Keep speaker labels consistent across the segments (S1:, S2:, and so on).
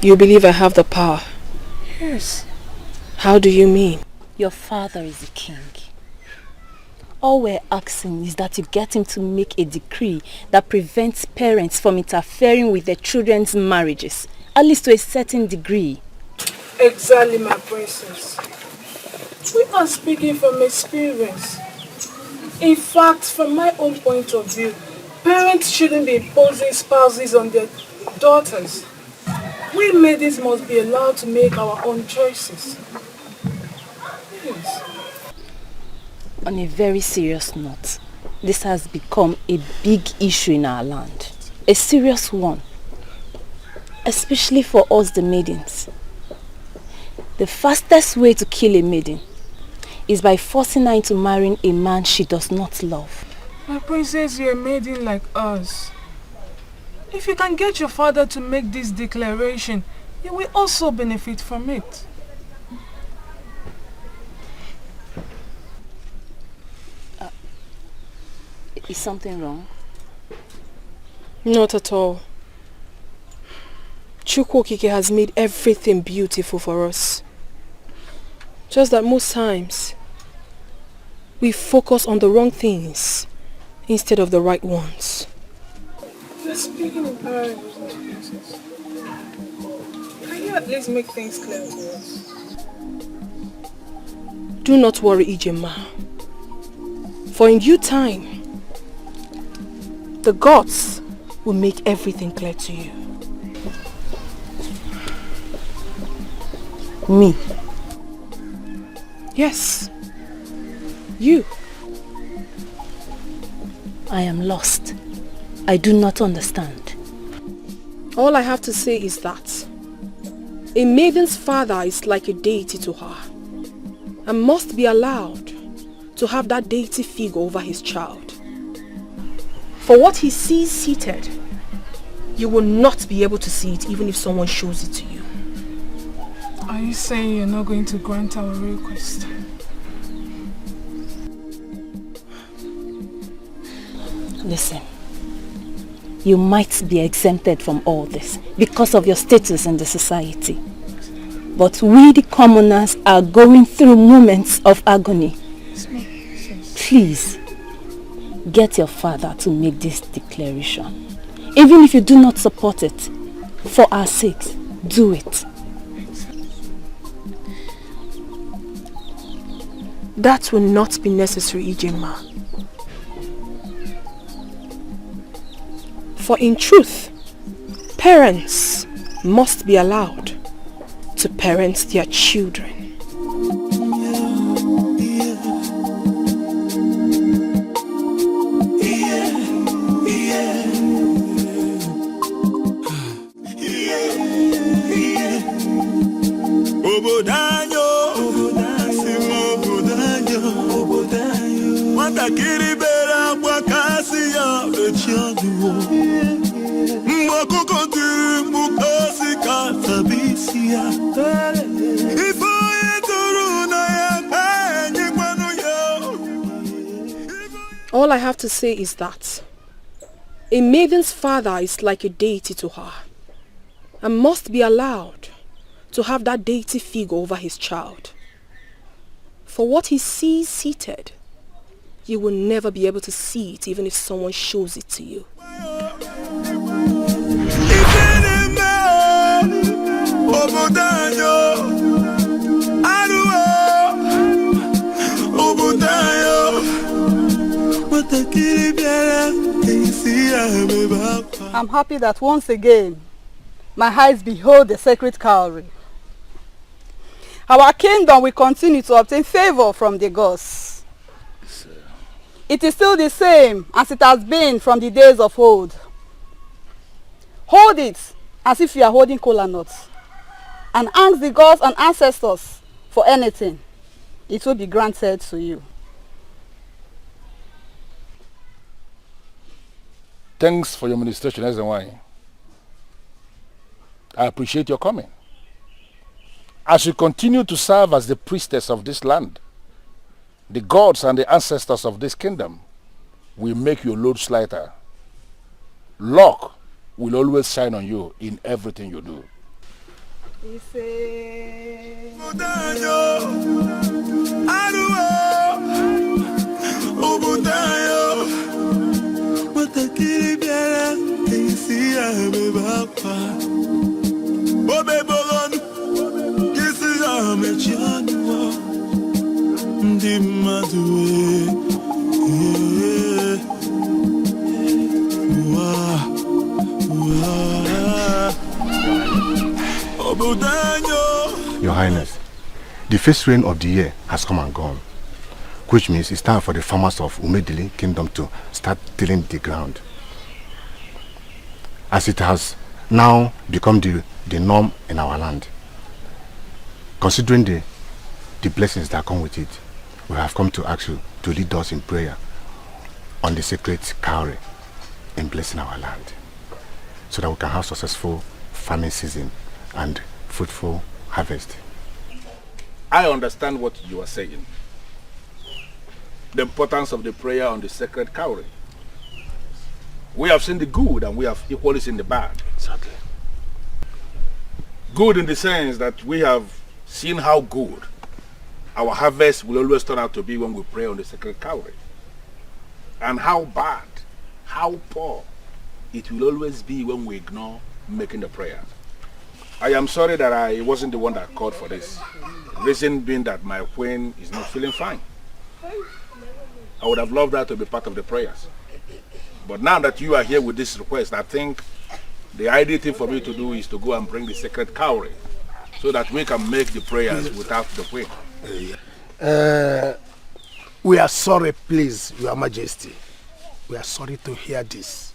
S1: You believe I have the power?
S2: Yes.
S1: How do you mean?
S2: Your father is the king. All we're asking is that you get him to make a decree that prevents parents from interfering with their children's marriages, at least to a certain degree.
S3: Exactly, my princess. We are speaking from experience. In fact, from my own point of view, parents shouldn't be imposing spouses on their daughters. We maidens must be allowed to make our own choices. Yes.
S2: On a very serious note, this has become a big issue in our land. A serious one. Especially for us the maidens. The fastest way to kill a maiden is by forcing her into marrying a man she does not love.
S3: My princess, you're a maiden like us. If you can get your father to make this declaration, you will also benefit from it.
S2: Is something wrong?
S1: Not at all. Chukwokike has made everything beautiful for us. Just that most times, we focus on the wrong things instead of the right ones.
S3: You're speaking in parables, my princess. Can you at least make things clear to us?
S1: Do not worry, Ijema. For in due time, the gods will make everything clear to you.
S2: Me?
S1: Yes. You.
S2: I am lost. I do not understand.
S1: All I have to say is that a maiden's father is like a deity to her and must be allowed to have that deity figure over his child. For what he sees seated, you will not be able to see it even if someone shows it to you.
S3: Are you saying you're not going to grant our request?
S2: Listen, you might be exempted from all this because of your status in the society. But we the commoners are going through moments of agony. Please, get your father to make this declaration. Even if you do not support it, for our sakes, do it.
S1: That will not be necessary, Ijema. For in truth, parents must be allowed to parent their children. All I have to say is that a maiden's father is like a deity to her and must be allowed to have that deity figure over his child. For what he sees seated, you will never be able to see it even if someone shows it to you.
S4: I'm happy that once again my eyes behold the sacred cowrie. Our kingdom will continue to obtain favor from the gods. It is still the same as it has been from the days of old. Hold it as if you are holding kola nuts and ask the gods and ancestors for anything. It will be granted to you.
S5: Thanks for your ministration, Ezenwai. I appreciate your coming. As you continue to serve as the priestess of this land, the gods and the ancestors of this kingdom will make your loads lighter. Luck will always shine on you in everything you do.
S6: Your Highness, the first rain of the year has come and gone, which means it's time for the farmers of Umedili Kingdom to start tilling the ground. As it has now become the norm in our land. Considering the blessings that come with it, we have come to ask you to lead us in prayer on the sacred cowrie in blessing our land, so that we can have successful farming season and fruitful harvest.
S5: I understand what you are saying. The importance of the prayer on the sacred cowrie. We have seen the good and we have equally seen the bad.
S6: Exactly.
S5: Good in the sense that we have seen how good our harvest will always turn out to be when we pray on the sacred cowrie. And how bad, how poor it will always be when we ignore making the prayer. I am sorry that I wasn't the one that called for this. Reason being that my queen is not feeling fine. I would have loved her to be part of the prayers. But now that you are here with this request, I think the ideal thing for me to do is to go and bring the sacred cowrie so that we can make the prayers without the queen.
S7: We are sorry, please, Your Majesty. We are sorry to hear this.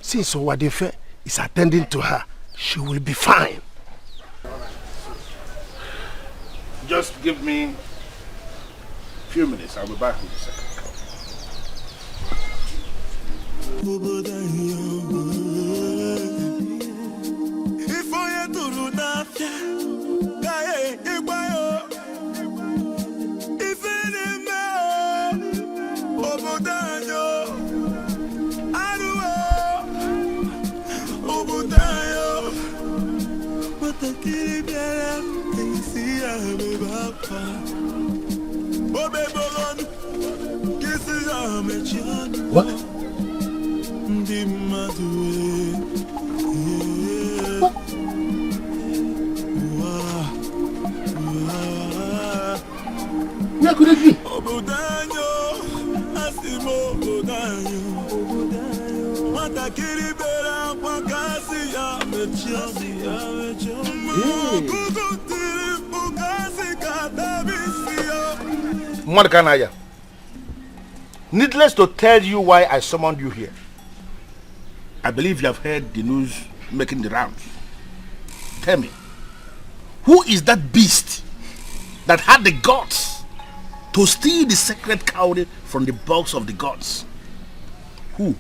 S7: Since Owadife is attending to her, she will be fine.
S5: Just give me a few minutes. I'll be back with the sacred cowrie.
S7: What?
S5: Where could it be? Mordecai, needless to tell you why I summoned you here. I believe you have heard the news making the rounds. Tell me, who is that beast that had the guts to steal the sacred cowrie from the box of the gods? Who?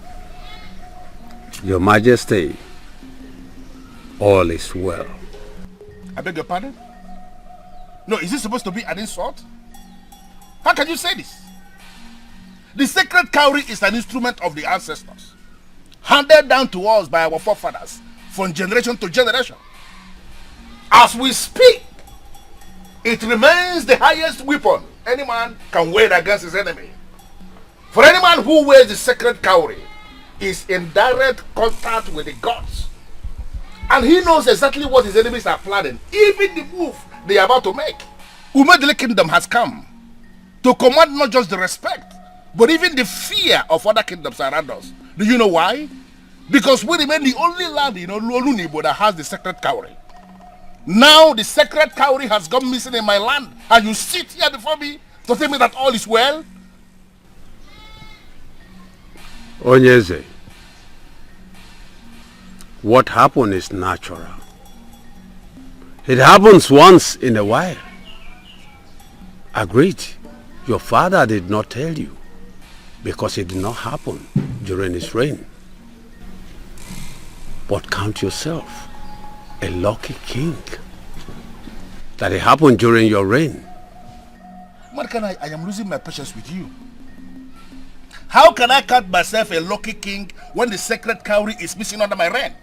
S8: Your Majesty, all is well.
S5: I beg your pardon? No, is this supposed to be an insult? How can you say this? The sacred cowrie is an instrument of the ancestors, handed down to us by our forefathers from generation to generation. As we speak, it remains the highest weapon any man can wage against his enemy. For any man who wears the sacred cowrie is in direct contact with the gods, and he knows exactly what his enemies are planning, even the move they are about to make. Umedili Kingdom has come to command not just the respect, but even the fear of other kingdoms around us. Do you know why? Because we remain the only land in Olunibo that has the sacred cowrie. Now the sacred cowrie has gone missing in my land, and you sit here before me to tell me that all is well?
S8: Onyeze, what happened is natural. It happens once in a while. Agreed. Your father did not tell you because it did not happen during his reign. But count yourself a lucky king that it happened during your reign.
S5: Mordecai, I am losing my patience with you. How can I count myself a lucky king when the sacred cowrie is missing under my reign?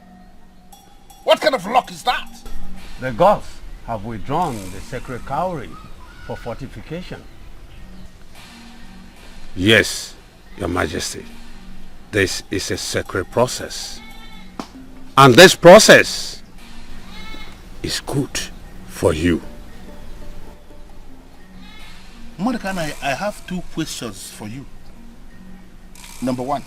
S5: What kind of luck is that?
S8: The gods have withdrawn the sacred cowrie for fortification. Yes, Your Majesty. This is a sacred process. And this process is good for you.
S5: Mordecai, I have 2 questions for you. Number 1.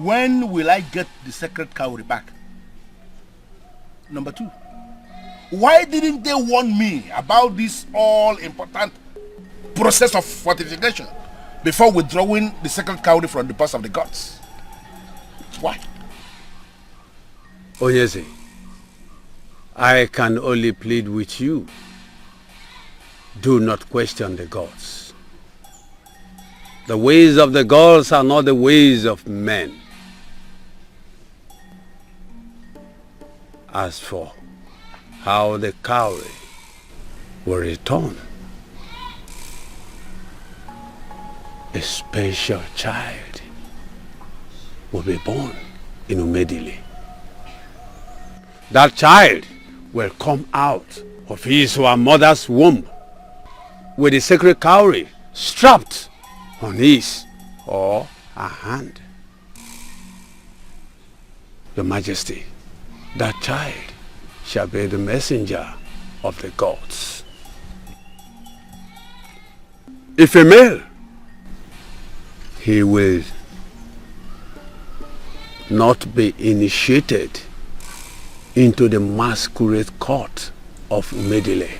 S5: When will I get the sacred cowrie back? Number 2. Why didn't they warn me about this all-important process of fortification before withdrawing the sacred cowrie from the purse of the gods? Why?
S8: Onyeze, I can only plead with you. Do not question the gods. The ways of the gods are not the ways of men. As for how the cowrie will return, a special child will be born in Umedile. That child will come out of his or her mother's womb with the sacred cowrie strapped on his or her hand. Your Majesty, that child shall be the messenger of the gods. If a male, he will not be initiated into the masquerade court of Umedile,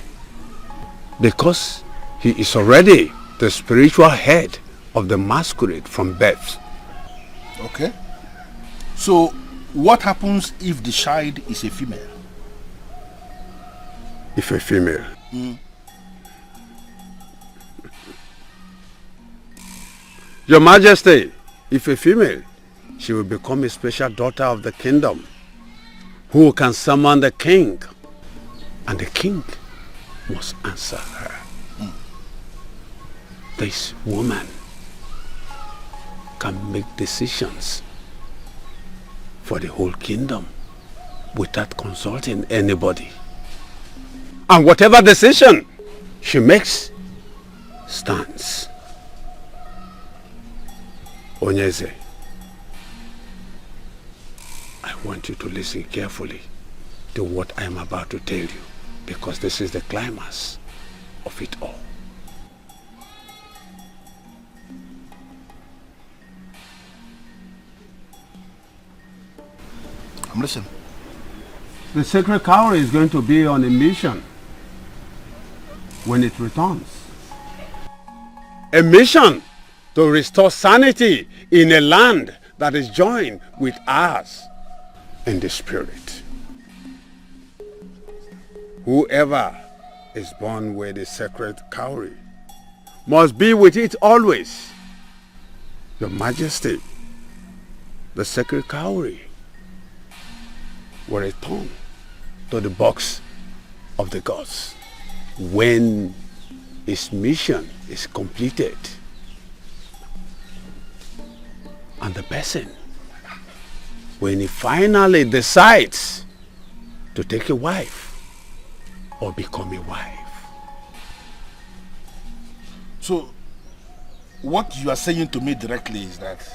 S8: because he is already the spiritual head of the masquerade from birth.
S5: Okay. So, what happens if the child is a female?
S8: If a female? Your Majesty, if a female, she will become a special daughter of the kingdom, who can summon the king, and the king must answer her. This woman can make decisions for the whole kingdom without consulting anybody. And whatever decision she makes stands. Onyeze, I want you to listen carefully to what I am about to tell you, because this is the climax of it all.
S5: I'm listening.
S8: The sacred cowrie is going to be on a mission when it returns. A mission to restore sanity in a land that is joined with ours in the spirit. Whoever is born with the sacred cowrie must be with it always. Your Majesty, the sacred cowrie will return to the box of the gods when its mission is completed. And the person, when he finally decides to take a wife or become a wife.
S5: So, what you are saying to me directly is that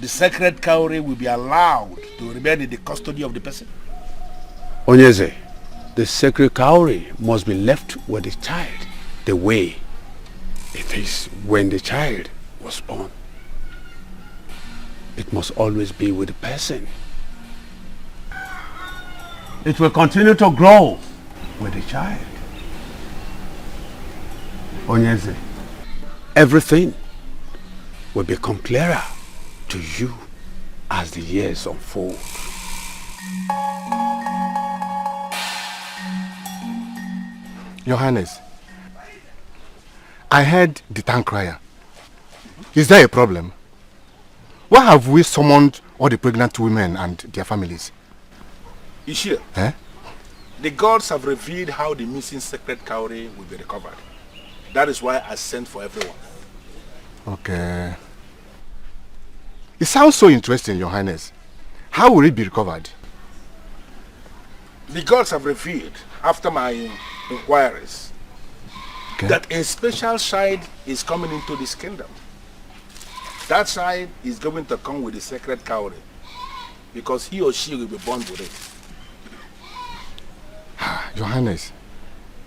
S5: the sacred cowrie will be allowed to remain in the custody of the person?
S8: Onyeze, the sacred cowrie must be left with the child the way it is when the child was born. It must always be with the person. It will continue to grow with the child. Onyeze, everything will become clearer to you as the years unfold.
S6: Your Highness, I heard the town crier. Is there a problem? Why have we summoned all the pregnant women and their families?
S5: Ishia, the gods have revealed how the missing sacred cowrie will be recovered. That is why I sent for everyone.
S6: Okay. It sounds so interesting, Your Highness. How will it be recovered?
S5: The gods have revealed, after my inquiries, that a special child is coming into this kingdom. That child is going to come with the sacred cowrie, because he or she will be born with it.
S6: Your Highness,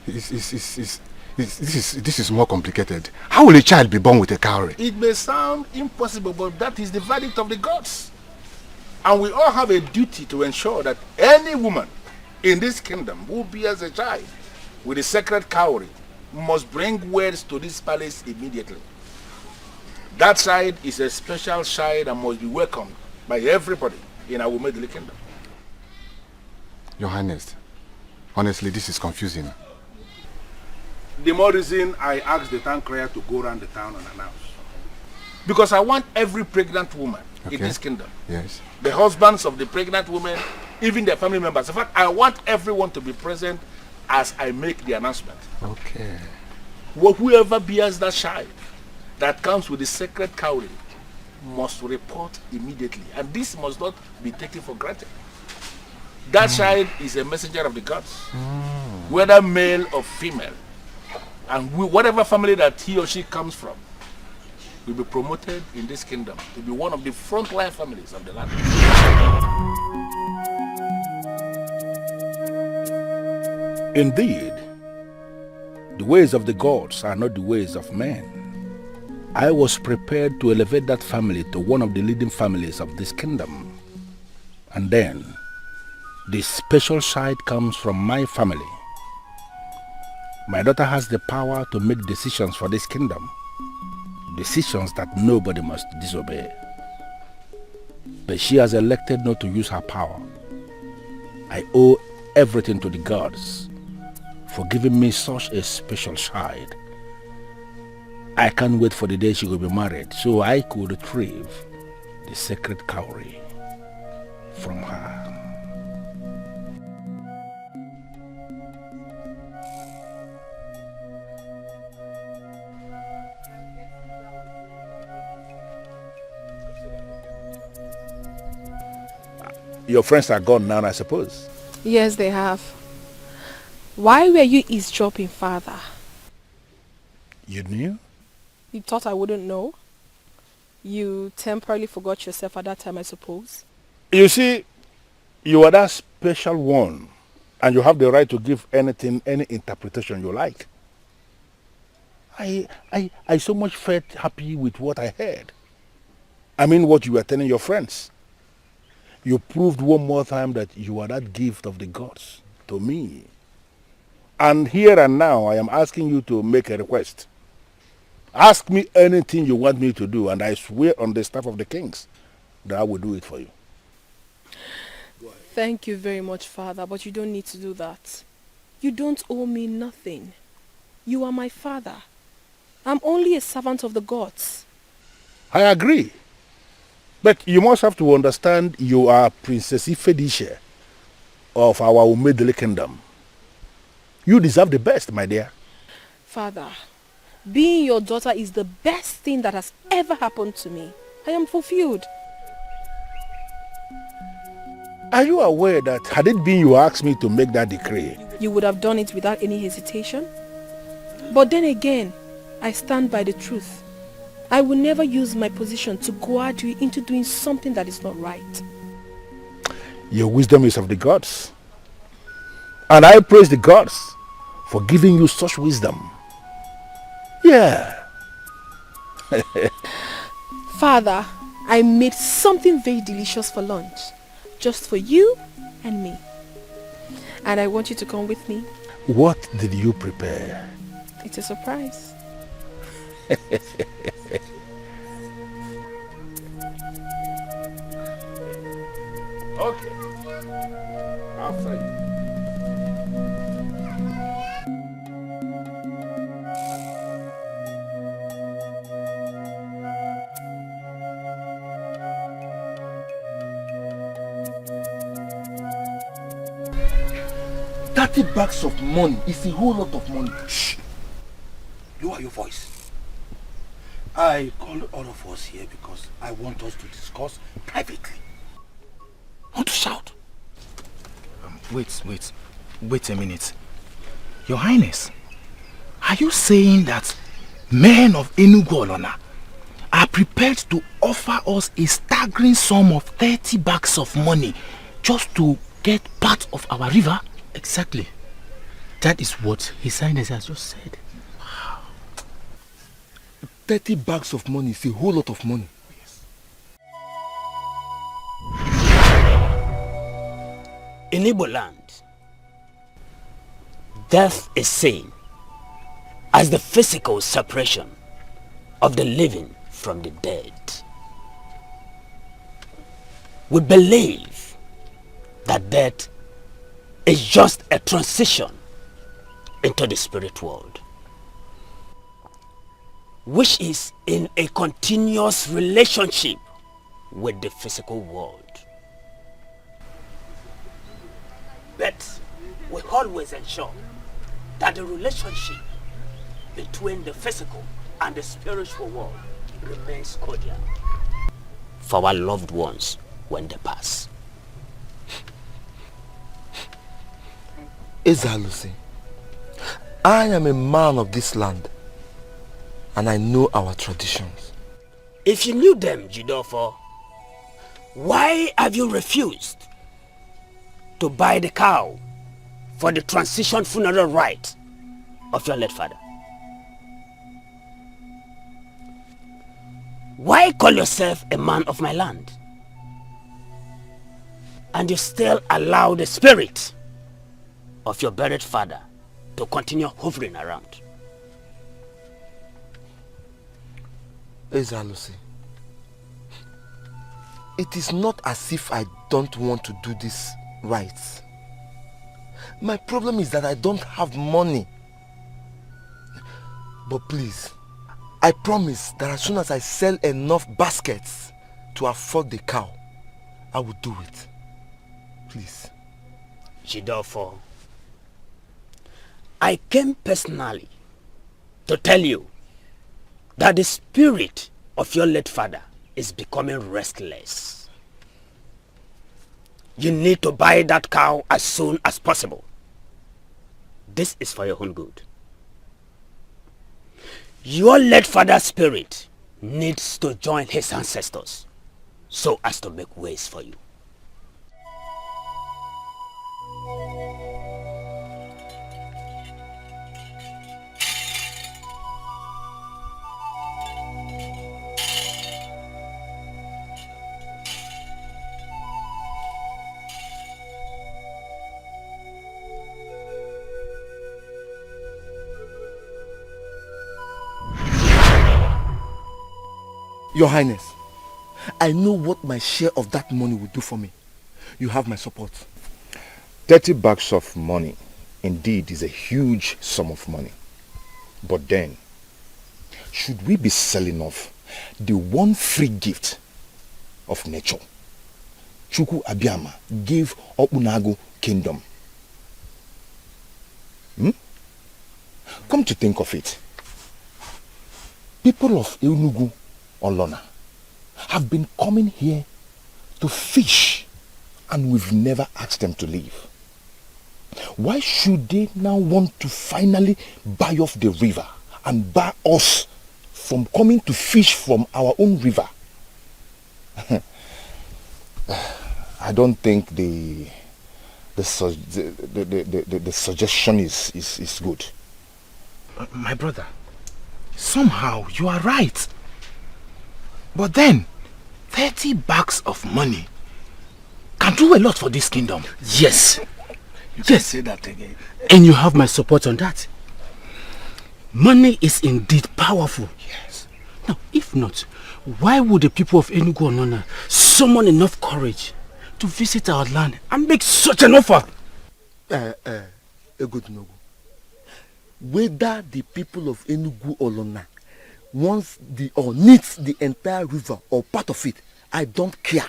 S6: this is more complicated. How will a child be born with a cowrie?
S5: It may sound impossible, but that is the verdict of the gods. And we all have a duty to ensure that any woman in this kingdom who bears a child with a sacred cowrie must bring words to this palace immediately. That child is a special child and must be welcomed by everybody in our middle kingdom.
S6: Your Highness, honestly, this is confusing.
S5: The more reason I asked the town crier to go around the town and announce. Because I want every pregnant woman in this kingdom,
S6: yes,
S5: the husbands of the pregnant women, even their family members. In fact, I want everyone to be present as I make the announcement.
S6: Okay.
S5: Well, whoever bears that child that comes with the sacred cowrie must report immediately. And this must not be taken for granted. That child is a messenger of the gods, whether male or female. And whatever family that he or she comes from will be promoted in this kingdom to be one of the frontline families of the land. Indeed, the ways of the gods are not the ways of men. I was prepared to elevate that family to one of the leading families of this kingdom. And then, the special side comes from my family. My daughter has the power to make decisions for this kingdom. Decisions that nobody must disobey. But she has elected not to use her power. I owe everything to the gods for giving me such a special child. I can't wait for the day she will be married so I could retrieve the sacred cowrie from her. Your friends are gone now, I suppose.
S1: Yes, they have. Why were you eavesdropping, Father?
S5: You knew?
S1: You thought I wouldn't know? You temporarily forgot yourself at that time, I suppose.
S5: You see, you are that special one, and you have the right to give anything, any interpretation you like. I so much felt happy with what I heard. I mean what you were telling your friends. You proved one more time that you are that gift of the gods to me. And here and now, I am asking you to make a request. Ask me anything you want me to do, and I swear on the staff of the kings that I will do it for you.
S1: Thank you very much, Father, but you don't need to do that. You don't owe me nothing. You are my father. I'm only a servant of the gods.
S5: I agree. But you must have to understand you are Princess Ifedisha of our Umedele kingdom. You deserve the best, my dear.
S1: Father, being your daughter is the best thing that has ever happened to me. I am fulfilled.
S5: Are you aware that had it been you asked me to make that decree,
S1: You would have done it without any hesitation? But then again, I stand by the truth. I will never use my position to goad you into doing something that is not right.
S5: your wisdom is of the gods. And I praise the gods for giving you such wisdom. Yeah.
S1: Father, I made something very delicious for lunch. Just for you and me. And I want you to come with me.
S5: What did you prepare?
S1: It's a surprise.
S5: Okay. After you. $30 of money is a whole lot of money.
S7: Shh. Lower your voice. I called all of us here because I want us to discuss privately. Not to shout.
S9: Wait. Wait a minute. Your Highness, are you saying that men of Enugu Olona are prepared to offer us a staggering sum of 30 bags of money just to get part of our river?
S10: Exactly. That is what His Highness has just said.
S7: Wow. 30 bags of money is a whole lot of money. Yes.
S11: In Igbo land, death is seen as the physical separation of the living from the dead. We believe that death is just a transition into the spirit world, which is in a continuous relationship with the physical world. But we always ensure that the relationship between the physical and the spiritual world remains cordial for our loved ones when they pass.
S7: Ezalusi, I am a man of this land and I know our traditions.
S11: If you knew them, Jidofo, why have you refused to buy the cow for the transition funeral rite of your late father? Why call yourself a man of my land and you still allow the spirit of your buried father to continue hovering around?
S7: Ezalusi, it is not as if I don't want to do this right. My problem is that I don't have money. But please, I promise that as soon as I sell enough baskets to afford the cow, I will do it. Please.
S11: Jidofo, I came personally to tell you that the spirit of your late father is becoming restless. You need to buy that cow as soon as possible. This is for your own good. Your late father's spirit needs to join his ancestors so as to make ways for you.
S7: Your Highness, I know what my share of that money will do for me. You have my support.
S6: 30 bags of money indeed is a huge sum of money. But then, should we be selling off the one free gift of nature Chukwu Abiyama gave Okunago kingdom? Come to think of it, people of Enugu Olona have been coming here to fish and we've never asked them to leave. Why should they now want to finally buy off the river and bar us from coming to fish from our own river? I don't think the suggestion is good.
S9: My brother, somehow you are right. But then, 30 bags of money can do a lot for this kingdom.
S10: Yes.
S7: You can say that again.
S10: And you have my support on that. Money is indeed powerful.
S9: Yes.
S10: Now, if not, why would the people of Enugu Olona summon enough courage to visit our land and make such an offer?
S7: Egodunogu, whether the people of Enugu Olona wants or needs the entire river or part of it, I don't care.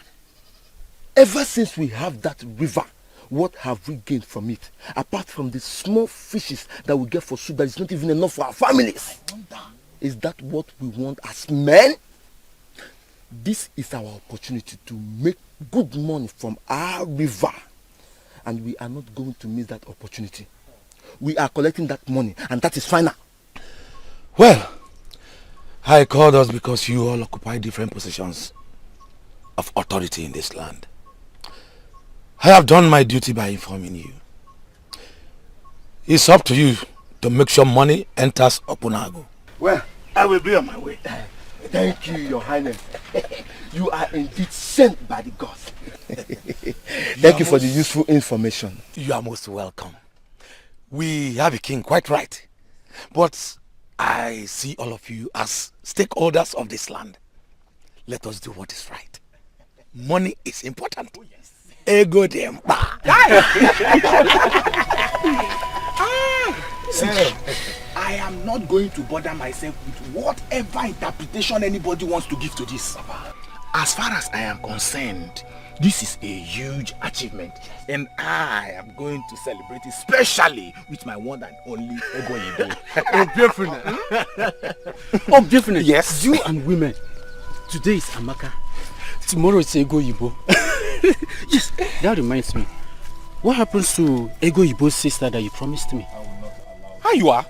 S7: Ever since we have that river, what have we gained from it? Apart from the small fishes that we get for soup that is not even enough for our families. Is that what we want as men? This is our opportunity to make good money from our river. and we are not going to miss that opportunity. We are collecting that money, and that is final.
S9: Well, I called us because you all occupy different positions of authority in this land. I have done my duty by informing you. It's up to you to make sure money enters Opunago.
S7: Well, I will be on my way. Thank you, Your Highness. You are indeed sent by the gods. Thank you for the useful information.
S9: You are most welcome. We have a king, quite right. But I see all of you as stakeholders of this land. Let us do what is right. Money is important. Oh, yes. Ego dem.
S7: See,
S9: I am not going to bother myself with whatever interpretation anybody wants to give to this. As far as I am concerned, this is a huge achievement, and I am going to celebrate it, especially with my one and only Ego Ibo.
S10: Oh, definitely.
S9: Yes.
S10: You and women. Today is Amaka. Tomorrow is Ego Ibo. Yes, that reminds me. What happens to Ego Ibo's sister that you promised me?
S9: I will not allow. How you are?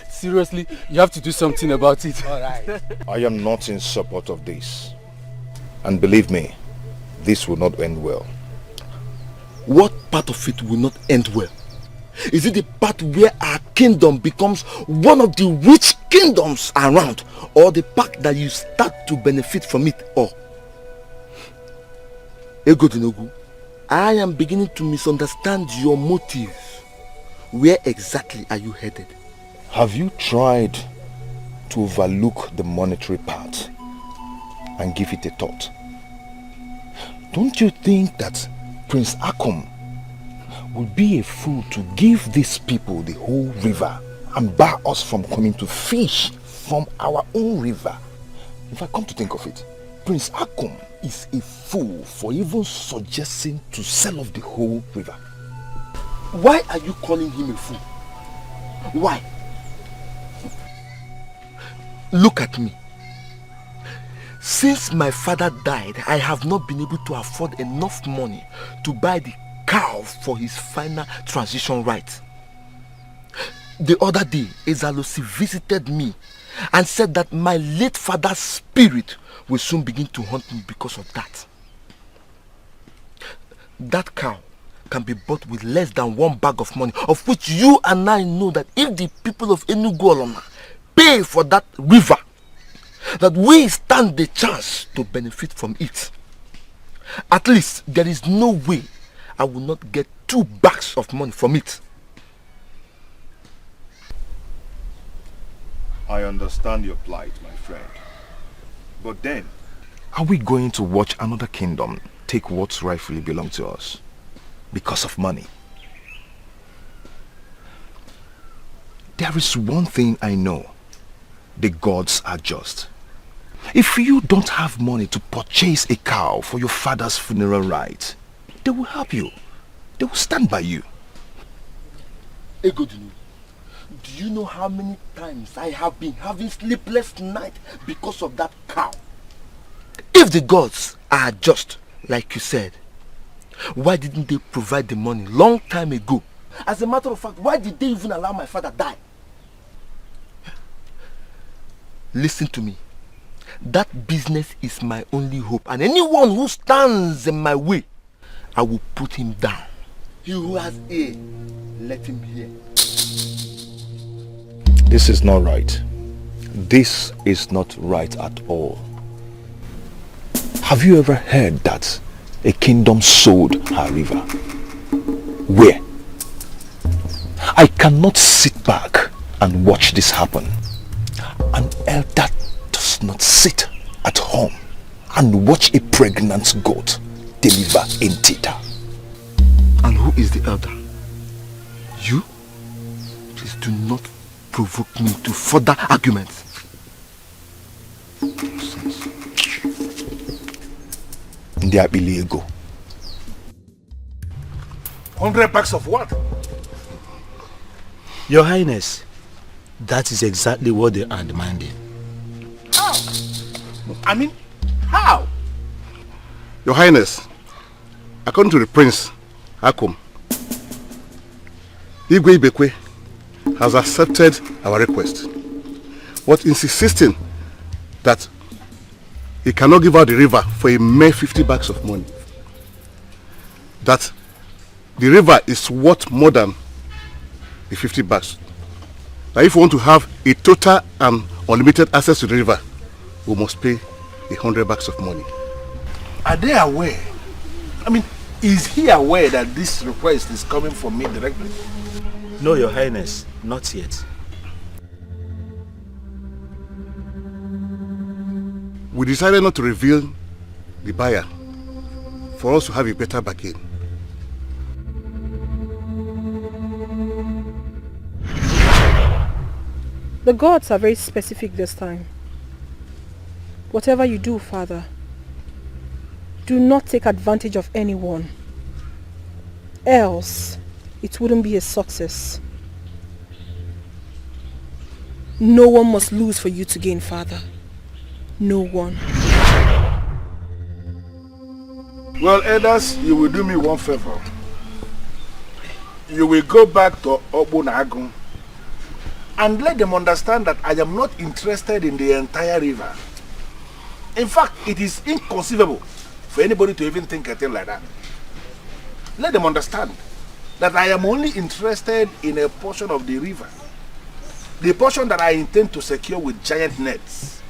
S10: Seriously, you have to do something about it.
S9: All right.
S12: I am not in support of this. And believe me, this will not end well.
S7: what part of it will not end well? Is it the part where our kingdom becomes one of the rich kingdoms around, or the part that you start to benefit from it all? Ego Dinogu, I am beginning to misunderstand your motives. Where exactly are you headed?
S12: Have you tried to overlook the monetary part and give it a thought? Don't you think that Prince Akom would be a fool to give these people the whole river and bar us from coming to fish from our own river? If I come to think of it, Prince Akom is a fool for even suggesting to sell off the whole river.
S7: Why are you calling him a fool? Why? Look at me. Since my father died, I have not been able to afford enough money to buy the cow for his final transition rite. The other day, Ezalosi visited me and said that my late father's spirit will soon begin to haunt me because of that. That cow can be bought with less than 1 bag of money, of which you and I know that if the people of Enugu Olona pay for that river, that we stand the chance to benefit from it. At least there is no way I will not get 2 bags of money from it.
S12: I understand your plight, my friend. But then, are we going to watch another kingdom take what rightfully belongs to us because of money? There is one thing I know. The gods are just. If you don't have money to purchase a cow for your father's funeral rite, they will help you. They will stand by you.
S7: Egodinu, do you know how many times I have been having sleepless nights because of that cow? If the gods are just, like you said, why didn't they provide the money long time ago? As a matter of fact, why did they even allow my father die? Listen to me. That business is my only hope, and anyone who stands in my way, I will put him down. He who has ear, let him hear.
S12: This is not right. This is not right at all. Have you ever heard that a kingdom sold her river? Where? I cannot sit back and watch this happen. An elder does not sit at home and watch a pregnant goat deliver in theta.
S7: And who is the elder? You? Please do not provoke me to further arguments. Nonsense.
S12: Ndiabili ego.
S5: 100 packs of what?
S10: Your Highness, that is exactly what they are demanding.
S5: How? I mean, how?
S6: Your Highness, according to the Prince Akum, Igwe Ibekwe has accepted our request, but insisting that he cannot give out the river for a mere 50 bags of money. That the river is worth more than the 50 bags. That if we want to have a total and unlimited access to the river, we must pay 100 bags of money.
S12: Are they aware? I mean, is he aware that this request is coming from me directly?
S9: No, Your Highness, not yet.
S6: We decided not to reveal the buyer for us to have a better bargain.
S1: The gods are very specific this time. Whatever you do, Father, do not take advantage of anyone. Else, it wouldn't be a success. No one must lose for you to gain, Father. No one.
S12: Well, elders, you will do me one favor. You will go back to Obunagun and let them understand that I am not interested in the entire river. In fact, it is inconceivable for anybody to even think a thing like that. Let them understand that I am only interested in a portion of the river. The portion that I intend to secure with giant nets,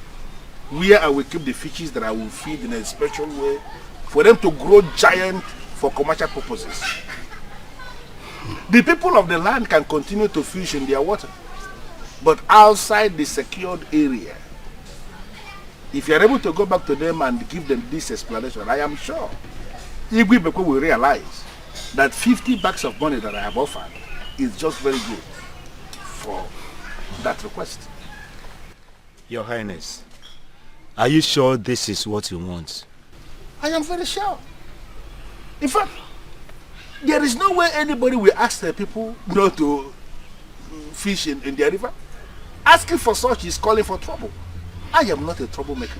S12: where I will keep the fishes that I will feed in a special way for them to grow giant for commercial purposes. The people of the land can continue to fish in their water, but outside the secured area, if you are able to go back to them and give them this explanation, I am sure Igwe Ibekwe will realize that 50 bags of money that I have offered is just very good for that request.
S9: Your Highness, are you sure this is what you want?
S12: I am very sure. In fact, there is no way anybody will ask the people not to fish in their river. Asking for such is calling for trouble. I am not a troublemaker.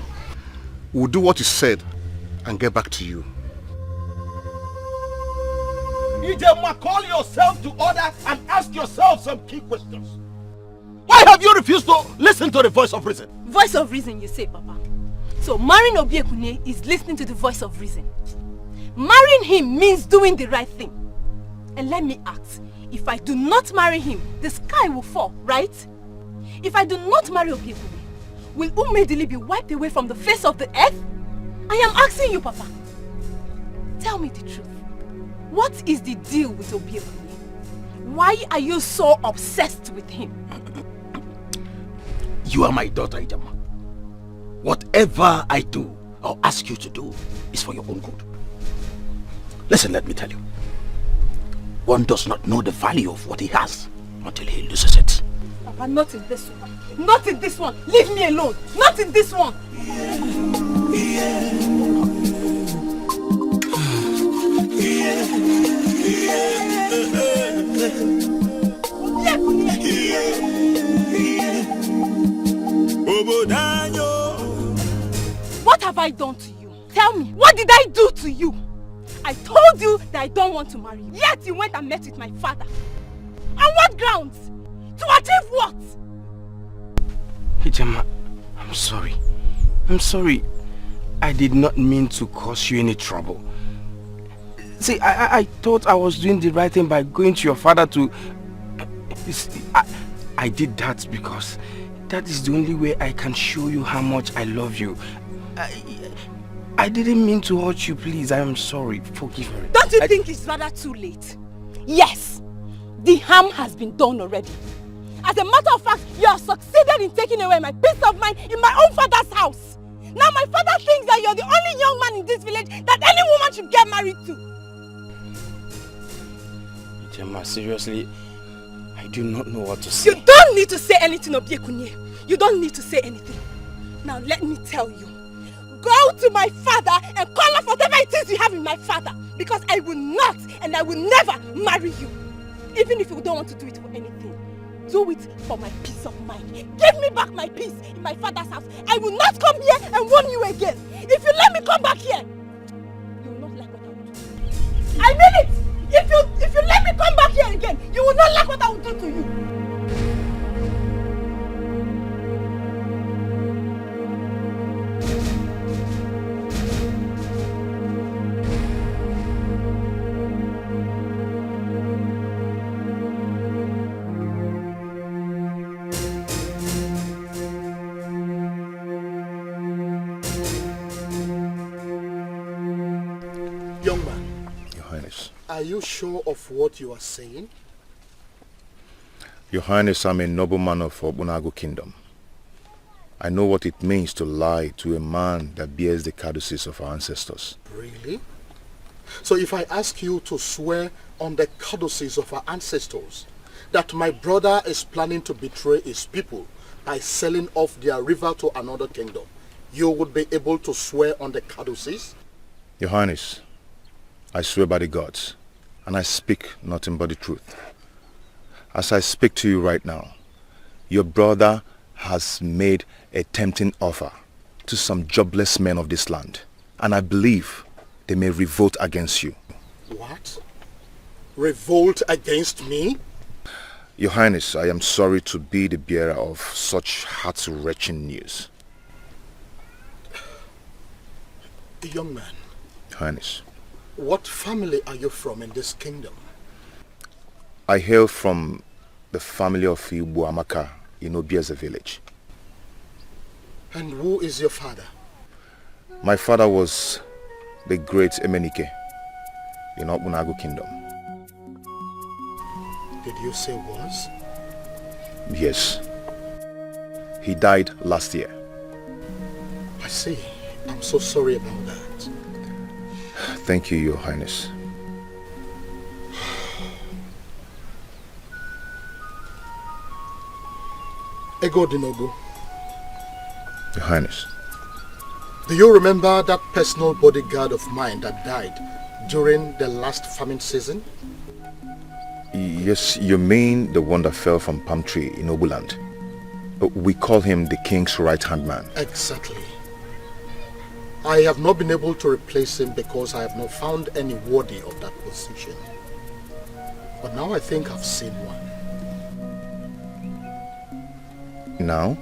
S6: We'll do what you said and get back to you.
S11: Ijema, call yourself to order and ask yourself some key questions. Why have you refused to listen to the voice of reason?
S2: Voice of reason, you say, Papa. So marrying Obiekune is listening to the voice of reason. Marrying him means doing the right thing. And let me ask, if I do not marry him, the sky will fall, right? If I do not marry Obiekune, will Umedili be wiped away from the face of the earth? I am asking you, Papa. Tell me the truth. What is the deal with Obiekune? Why are you so obsessed with him?
S11: You are my daughter, Ijema. Whatever I do or ask you to do is for your own good. Listen, let me tell you. One does not know the value of what he has until he loses it.
S2: Papa, not in this one. Not in this one. Leave me alone. Not in this one. What have I done to you? Tell me, what did I do to you? I told you that I don't want to marry you. Yet you went and met with my father. On what grounds? To achieve what?
S10: Ijema, I'm sorry. I'm sorry. I did not mean to cause you any trouble. See, I thought I was doing the right thing by going to your father to... I did that because that is the only way I can show you how much I love you. I didn't mean to hurt you, please. I am sorry. Forgive me.
S2: Don't you think it's rather too late? Yes, the harm has been done already. As a matter of fact, you have succeeded in taking away my peace of mind in my own father's house. Now my father thinks that you're the only young man in this village that any woman should get married to.
S10: Ijema, seriously, I do not know what to say.
S2: You don't need to say anything, Obiekunye. You don't need to say anything. Now let me tell you. Go to my father and call off whatever it is you have in my father. Because I will not and I will never marry you. Even if you don't want to do it for anything. Do it for my peace of mind. Give me back my peace in my father's house. I will not come here and warn you again. If you let me come back here, you will not like what I will do.
S4: I mean it! If you let me come back here again, you will not like what I will do to you.
S12: Young man.
S9: Your Highness.
S12: Are you sure of what you are saying?
S9: Your Highness, I'm a nobleman of Obunago Kingdom. I know what it means to lie to a man that bears the caduceus of our ancestors.
S12: Really? So if I ask you to swear on the caduceus of our ancestors that my brother is planning to betray his people by selling off their river to another kingdom, you would be able to swear on the caduceus?
S9: Your Highness, I swear by the gods, and I speak nothing but the truth. As I speak to you right now, your brother has made a tempting offer to some jobless men of this land, and I believe they may revolt against you.
S12: What? Revolt against me?
S9: Your Highness, I am sorry to be the bearer of such heart-wrenching news.
S12: Young man.
S9: Your Highness.
S12: What family are you from in this kingdom?
S9: I hail from the family of Ibuamaka in Obieze village.
S12: And who is your father?
S9: My father was the great Emenike in Obunago Kingdom.
S12: Did you say was?
S9: Yes. He died last year.
S12: I see. I'm so sorry about that.
S9: Thank you, Your Highness.
S12: Ego Dinogu.
S9: Your Highness.
S12: Do you remember that personal bodyguard of mine that died during the last famine season?
S9: Yes, you mean the one that fell from palm tree in Obuland. We call him the king's right-hand man.
S12: Exactly. I have not been able to replace him because I have not found any worthy of that position. But now I think I've seen one.
S9: Now?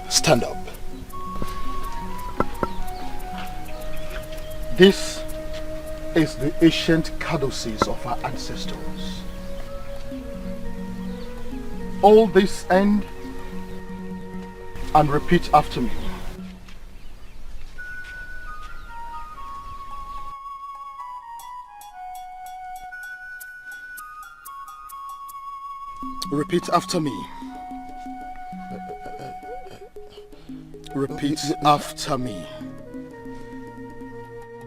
S12: Stand up. This is the ancient caduceus of our ancestors. All this end and repeat after me. Repeat after me. Repeat after me.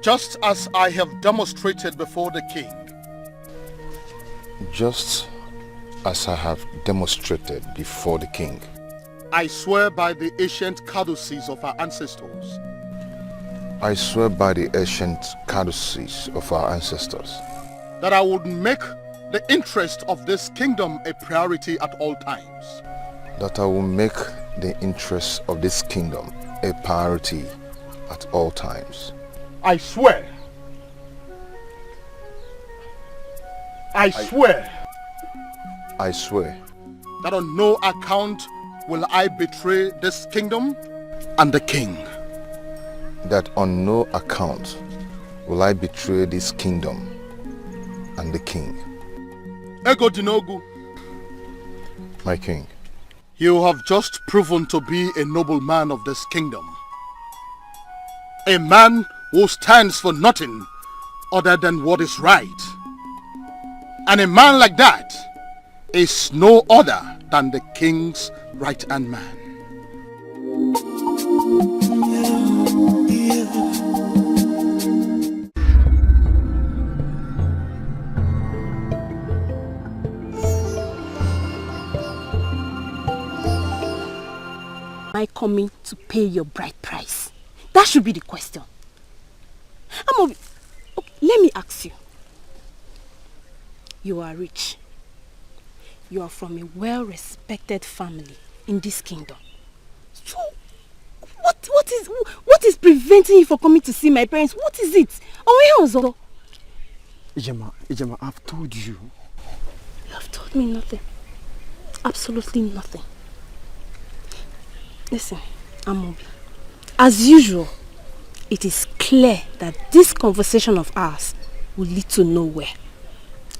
S12: Just as I have demonstrated before the king.
S9: Just as I have demonstrated before the king.
S12: I swear by the ancient caduceus of our ancestors.
S9: I swear by the ancient caduceus of our ancestors.
S12: That I would make the interest of this kingdom a priority at all times.
S9: That I will make the interests of this kingdom a priority at all times.
S12: I swear. I swear.
S9: I swear.
S12: That on no account will I betray this kingdom and the king.
S9: That on no account will I betray this kingdom and the king.
S12: Ego Dinogu.
S9: My king.
S12: You have just proven to be a noble man of this kingdom. A man who stands for nothing other than what is right. And a man like that is no other than the king's right-hand man.
S2: I coming to pay your bride price. That should be the question. Okay, let me ask you. You are rich. You are from a well-respected family in this kingdom. So, what is preventing you from coming to see my parents? What is it?
S10: Ijema, I've told you.
S2: You have told me nothing. Absolutely nothing. Listen, Amobi. As usual, it is clear that this conversation of ours will lead to nowhere.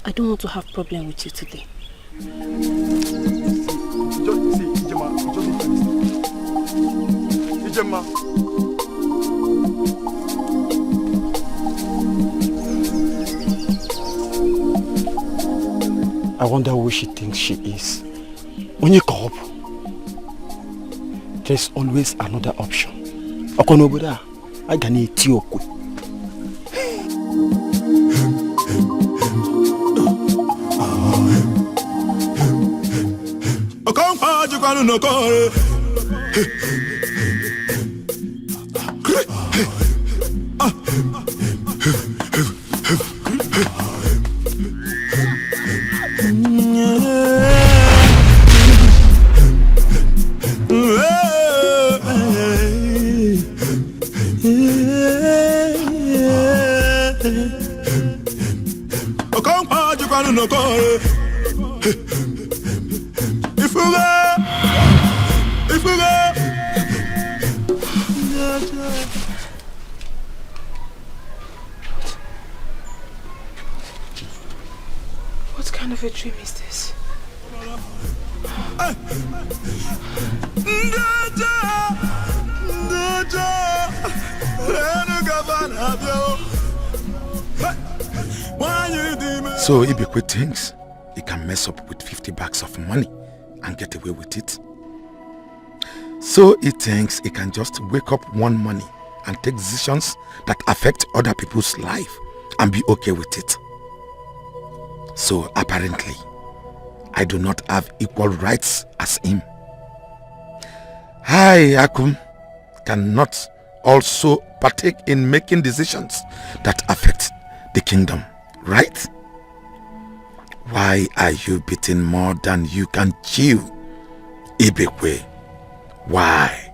S2: I don't want to have problem with you today.
S10: Ijema. I wonder who she thinks she is. Onyekop. There's always another option. Okonobuda, I can eat you.
S1: What kind of a dream is this?
S9: So Ibekwe thinks he can mess up with 50 bags of money and get away with it. So he thinks he can just wake up one morning and take decisions that affect other people's life and be okay with it. So apparently, I do not have equal rights as him. I, Akum, cannot also partake in making decisions that affect the kingdom, right? Why are you beating more than you can chew, Ibekwe? Why?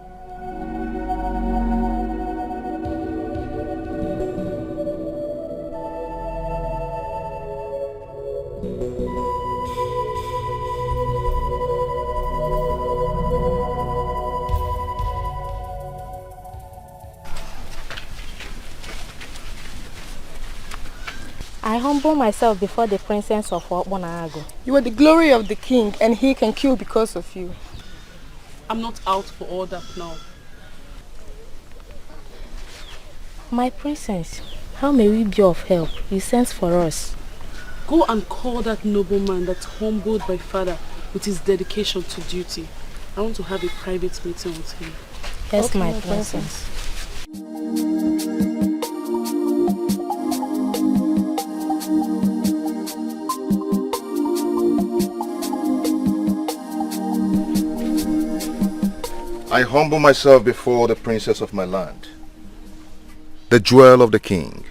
S2: I humble myself before the princess of Bonago.
S4: You are the glory of the king, and he can kill because of you.
S3: I'm not out for all that now.
S2: My princess, how may we be of help? You sent for us.
S3: Go and call that nobleman that humbled my father with his dedication to duty. I want to have a private meeting with him.
S2: Yes,
S3: Okay,
S2: my princess.
S12: I humble myself before the princess of my land, the jewel of the king.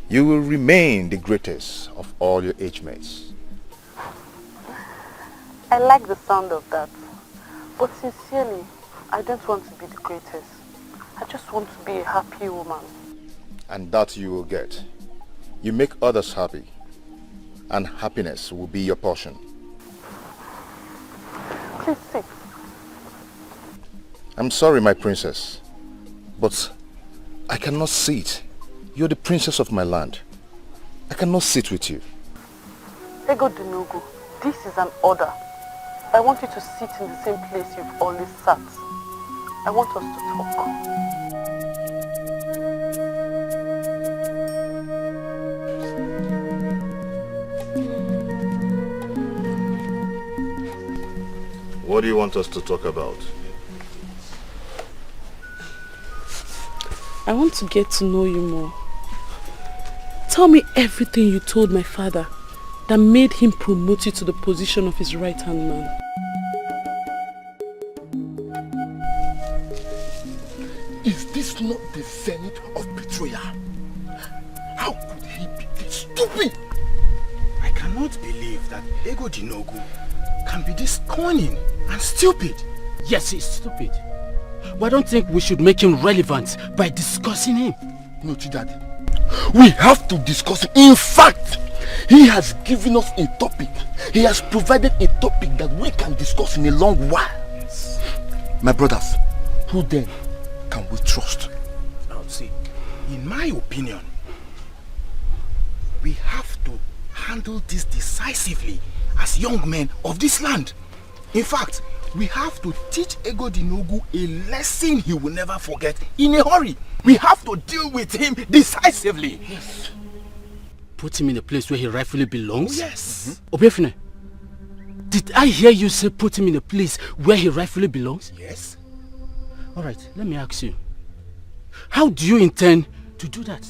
S12: You will remain the greatest of all your age mates.
S13: I like the sound of that. But sincerely, I don't want to be the greatest. I just want to be a happy woman.
S12: And that you will get. You make others happy, and happiness will be your portion.
S13: Please sit.
S12: I'm sorry, my princess, but I cannot sit. You're the princess of my land. I cannot sit with you.
S13: Ego Dinogo, this is an order. I want you to sit in the same place you've always sat. I want us to talk.
S12: What do you want us to talk about?
S3: I want to get to know you more. Tell me everything you told my father that made him promote you to the position of his right-hand man.
S7: Is this not not the zenith of betrayal. How could he be this stupid?
S9: I cannot believe that Ego Dinogu can be this cunning and stupid.
S11: Yes, he's stupid. But I don't think we should make him relevant by discussing him.
S7: No, Chidadi. We have to discuss him. In fact, he has given us a topic. He has provided a topic that we can discuss in a long while.
S11: Yes.
S7: My brothers, who then can we trust?
S9: Now see, in my opinion, we have to handle this decisively as young men of this land. In fact, we have to teach Ego Dinogu a lesson he will never forget in a hurry. We have to deal with him decisively.
S11: Yes. Put him in a place where he rightfully belongs?
S9: Oh, yes.
S11: Obiefene, did I hear you say put him in a place where he rightfully belongs?
S9: Yes.
S11: Alright, let me ask you. How do you intend to do that?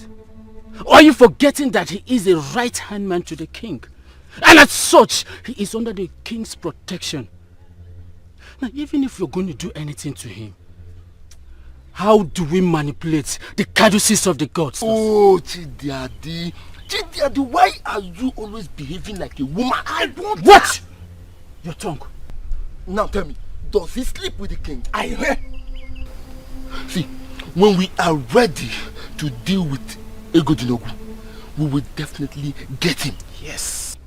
S11: Or are you forgetting that he is a right-hand man to the king? And as such, he is under the king's protection. Now, even if you're going to do anything to him, how do we manipulate the caducees of the gods?
S7: Oh, Chidiadi. Chidiadi, why are you always behaving like a woman?
S11: I won't. What? Your tongue.
S7: Now tell me, does he sleep with the king?
S9: I hear.
S7: See, when we are ready to deal with Ego Dinogu, we will definitely get him.
S9: Yes.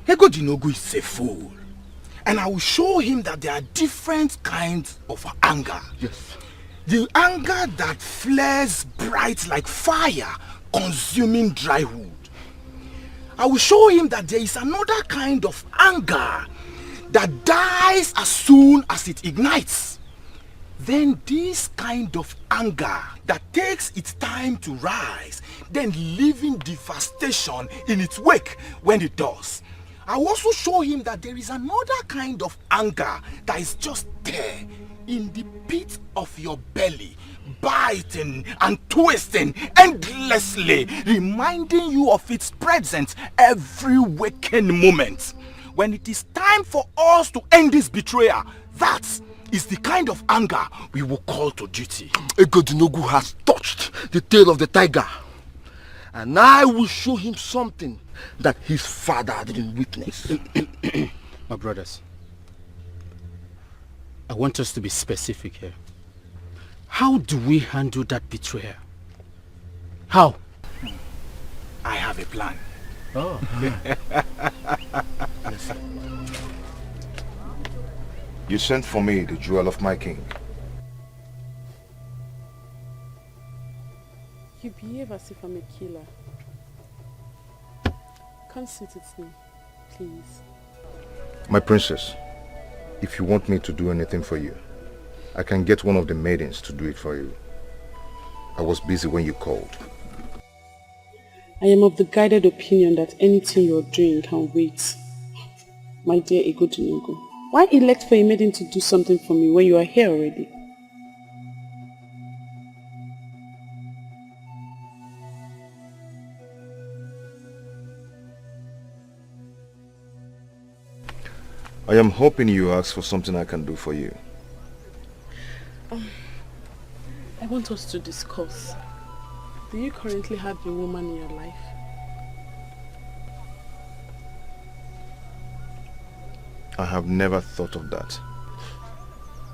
S9: Ego Dinogu is a fool. And I will show him that there are different kinds of anger.
S7: Yes.
S9: The anger that flares bright like fire, consuming dry wood. I will show him that there is another kind of anger that dies as soon as it ignites. Then this kind of anger that takes its time to rise, then leaving devastation in its wake when it does. I will also show him that there is another kind of anger that is just there in the pit of your belly, biting and twisting endlessly, reminding you of its presence every waking moment. When it is time for us to end this betrayal, that is the kind of anger we will call to duty.
S7: Ego Dinogu has touched the tail of the tiger. And I will show him something that his father didn't witness.
S11: My brothers, I want us to be specific here. How do we handle that betrayal? How?
S9: I have a plan.
S11: Oh.
S12: You sent for me the jewel of my king.
S1: You behave as if I'm a killer. Come sit with me, please.
S12: My princess, if you want me to do anything for you, I can get one of the maidens to do it for you. I was busy when you called.
S1: I am of the guided opinion that anything you're doing can wait. My dear Ego Dinogu, why elect for a maiden to do something for me when you are here already?
S12: I am hoping you ask for something I can do for you.
S1: I want us to discuss. Do you currently have a woman in your life?
S12: I have never thought of that.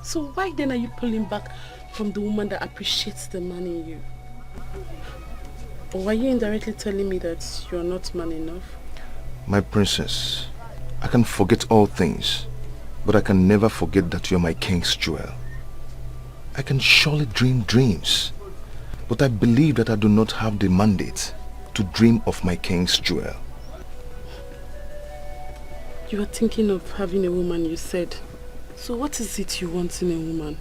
S1: So why then are you pulling back from the woman that appreciates the man in you? Or are you indirectly telling me that you are not man enough?
S12: My princess, I can forget all things, but I can never forget that you're my king's jewel. I can surely dream dreams, but I believe that I do not have the mandate to dream of my king's jewel.
S1: You are thinking of having a woman, you said. So what is it you want in a woman?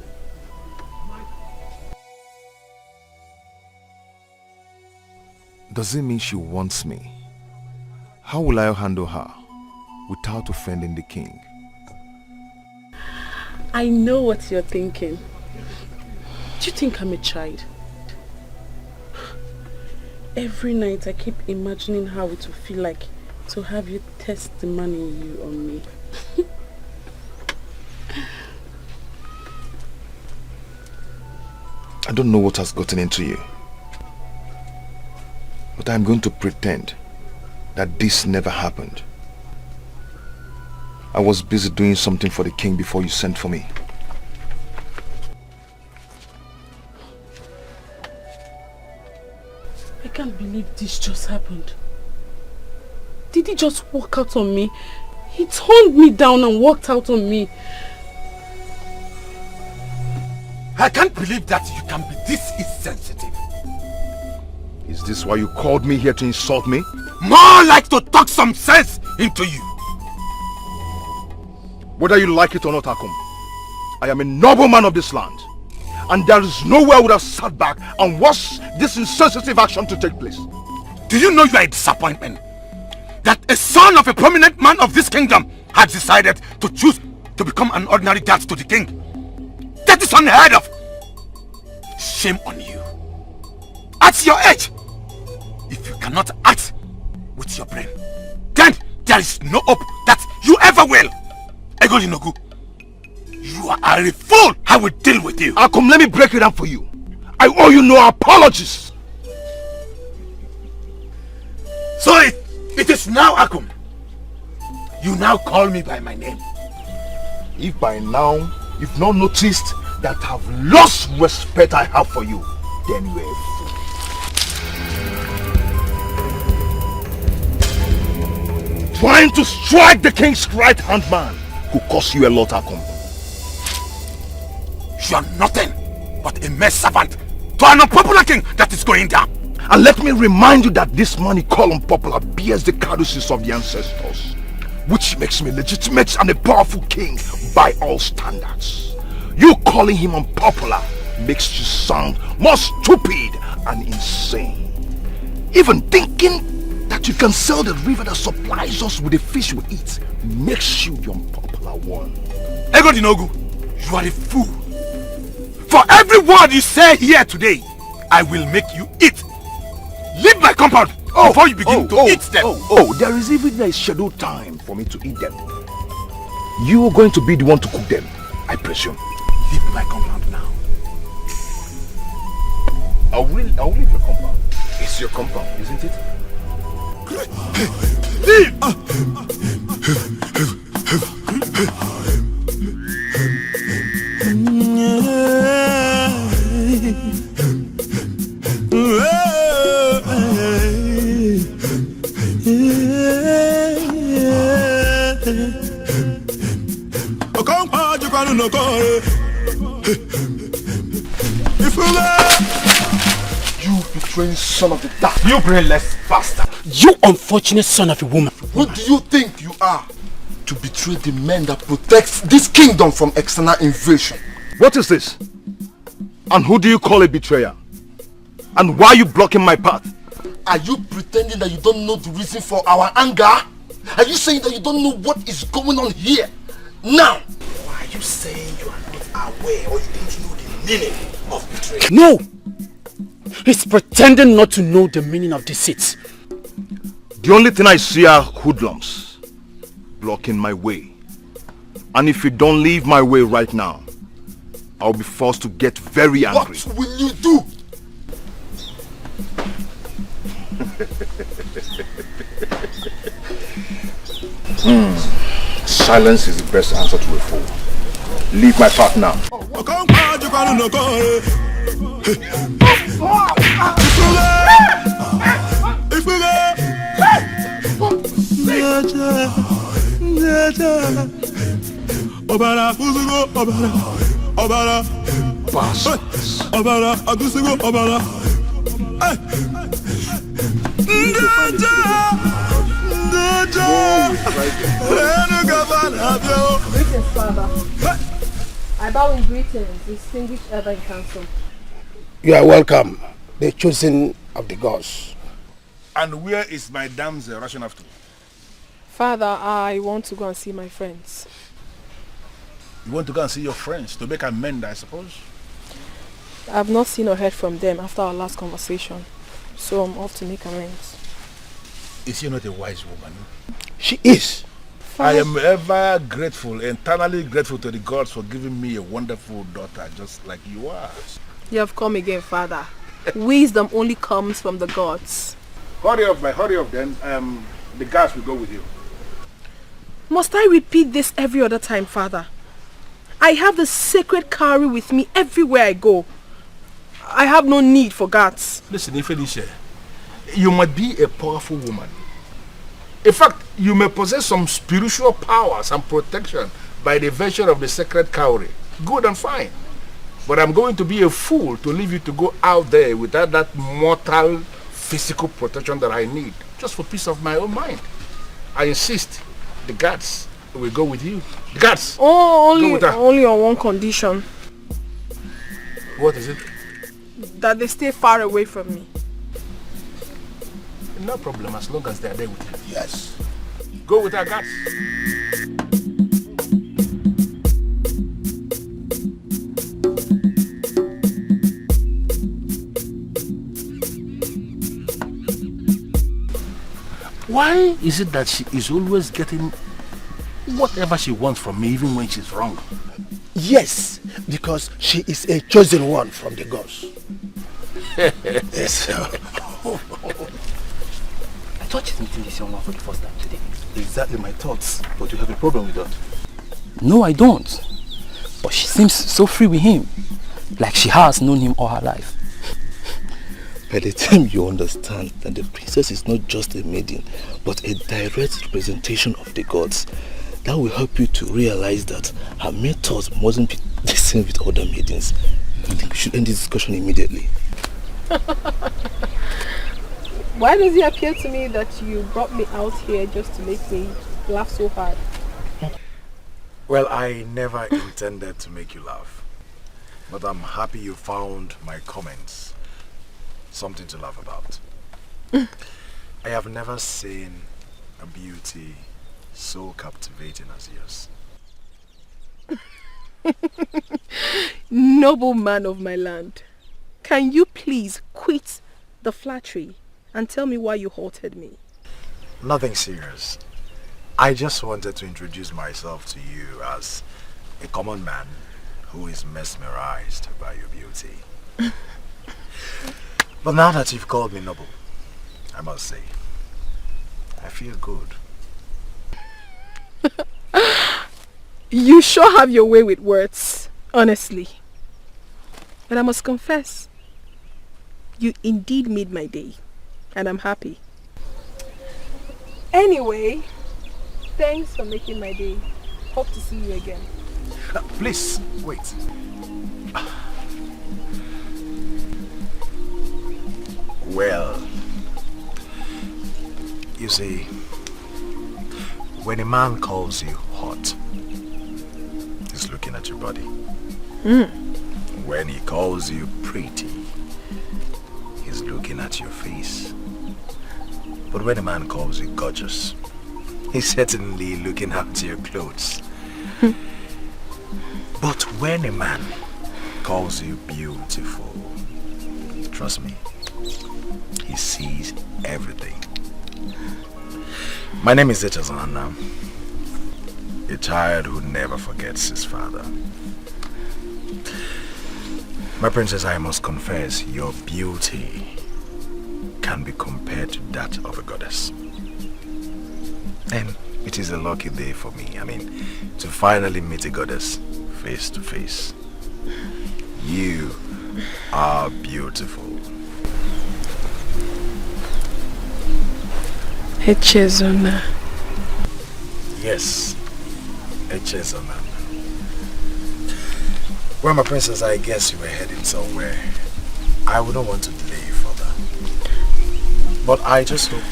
S12: Does it mean she wants me? How will I handle her without offending the king?
S1: I know what you're thinking. Do you think I'm a child? Every night I keep imagining how it will feel like to have you test the man in you on me.
S12: don't know what has gotten into you. But I'm going to pretend that this never happened. I was busy doing something for the king before you sent for me.
S13: I can't believe this just happened. Did he just walk out on me? He turned me down and walked out on me.
S9: I can't believe that you can be this insensitive.
S12: Is this why you called me here to insult me?
S9: More like to talk some sense into you.
S12: Whether you like it or not, Akum, I am a nobleman of this land. And there is nowhere I would have sat back and watched this insensitive action to take place.
S9: Do you know you are a disappointment? That a son of a prominent man of this kingdom has decided to choose to become an ordinary guard to the king. That is unheard of. Shame on you. At your age, if you cannot act with your brain, then there is no hope that you ever will. Egolinogu, you are a fool. I will deal with you.
S12: Akum, let me break it down for you. I owe you no apologies.
S9: So it is now, Akum. You now call me by my name.
S12: If by now you've not noticed that I've lost respect I have for you, then you are a fool. Trying to strike the king's right-hand man could cost you a lot, Akum.
S9: You are nothing but a mere servant to an unpopular king that is going down.
S12: And let me remind you that this man you call unpopular bears the caduceus of the ancestors, which makes me legitimate and a powerful king by all standards. You calling him unpopular makes you sound more stupid and insane. Even thinking that you can sell the river that supplies us with the fish we eat makes you the unpopular one.
S9: Egodinogu, you are a fool. For every word you say here today, I will make you eat. Leave my compound before you begin to eat them.
S12: There is even a scheduled time for me to eat them. You are going to be the one to cook them, I presume.
S9: Leave my compound now.
S12: I will leave your compound. It's your compound, isn't it?
S9: Leave!
S12: You betraying son of the dark.
S9: You brainless bastard.
S11: You unfortunate son of a woman.
S6: What do you think you are to betray the men that protects this kingdom from external invasion?
S12: What is this? And who do you call a betrayer? And why are you blocking my path?
S6: Are you pretending that you don't know the reason for our anger? Are you saying that you don't know what is going on here? Now!
S9: Why are you saying you are not aware or you don't know the meaning of betrayal?
S11: No! He's pretending not to know the meaning of deceit.
S12: The only thing I see are hoodlums blocking my way. And if you don't leave my way right now, I'll be forced to get very angry.
S6: What will you do?
S12: Silence is the best answer to a fool. Leave my path now.
S1: Greetings, Father. I bow in greetings, distinguished elder in council.
S14: You are welcome, the chosen of the gods.
S5: And where is my damsel rushing after?
S1: Father, I want to go and see my friends.
S5: You want to go and see your friends to make amends, I suppose?
S1: I've not seen or heard from them after our last conversation, so I'm off to make amends.
S5: Is she not a wise woman?
S14: She is.
S5: I am ever grateful, eternally grateful to the gods for giving me a wonderful daughter just like you are.
S1: You have come again, Father. Wisdom only comes from the gods.
S5: Hurry up, hurry up then. The guards will go with you.
S1: Must I repeat this every other time, Father? I have the sacred cowrie with me everywhere I go. I have no need for guards.
S5: Listen, Ifedisha, you might be a powerful woman. In fact, you may possess some spiritual powers and protection by the virtue of the sacred cowrie. Good and fine. But I'm going to be a fool to leave you to go out there without that mortal physical protection that I need, just for peace of my own mind. I insist, the guards will go with you. The guards!
S1: Oh, only on one condition.
S5: What is it?
S1: That they stay far away from me.
S5: No problem, as long as they are there with you.
S14: Yes.
S5: Go with our guards. Why is it that she is always getting whatever she wants from me, even when she's wrong?
S14: Yes, because she is a chosen one from the gods.
S5: Yes.
S10: I thought you didn't this young one for the first time today.
S12: Exactly my thoughts. But you have a problem with that?
S10: No, I don't. But she seems so free with him. Like she has known him all her life.
S12: By the time you understand that the princess is not just a maiden, but a direct representation of the gods, that will help you to realize that her methods mustn't be the same with other maidens. I think we should end this discussion immediately.
S1: Why does it appear to me that you brought me out here just to make me laugh so hard?
S9: Well, I never intended to make you laugh. But I'm happy you found my comments something to laugh about. I have never seen a beauty so captivating as yours.
S1: Noble man of my land, can you please quit the flattery and tell me why you halted me?
S9: Nothing serious. I just wanted to introduce myself to you as a common man who is mesmerized by your beauty. But now that you've called me noble, I must say, I feel good.
S1: You sure have your way with words, honestly. But I must confess, you indeed made my day, and I'm happy. Anyway, thanks for making my day. Hope to see you again.
S9: Please, wait. Well, you see, when a man calls you hot, he's looking at your body. When he calls you pretty, he's looking at your face. But when a man calls you gorgeous, he's certainly looking at your clothes. But when a man calls you beautiful, trust me, he sees everything. My name is Echazana, a child who never forgets his father. My princess, I must confess, your beauty can be compared to that of a goddess. And it is a lucky day for me, to finally meet a goddess face to face. You are beautiful.
S1: Echezona.
S9: Yes, Echezona. Well, my princess, I guess you were heading somewhere. I wouldn't want to delay you further. But I just hope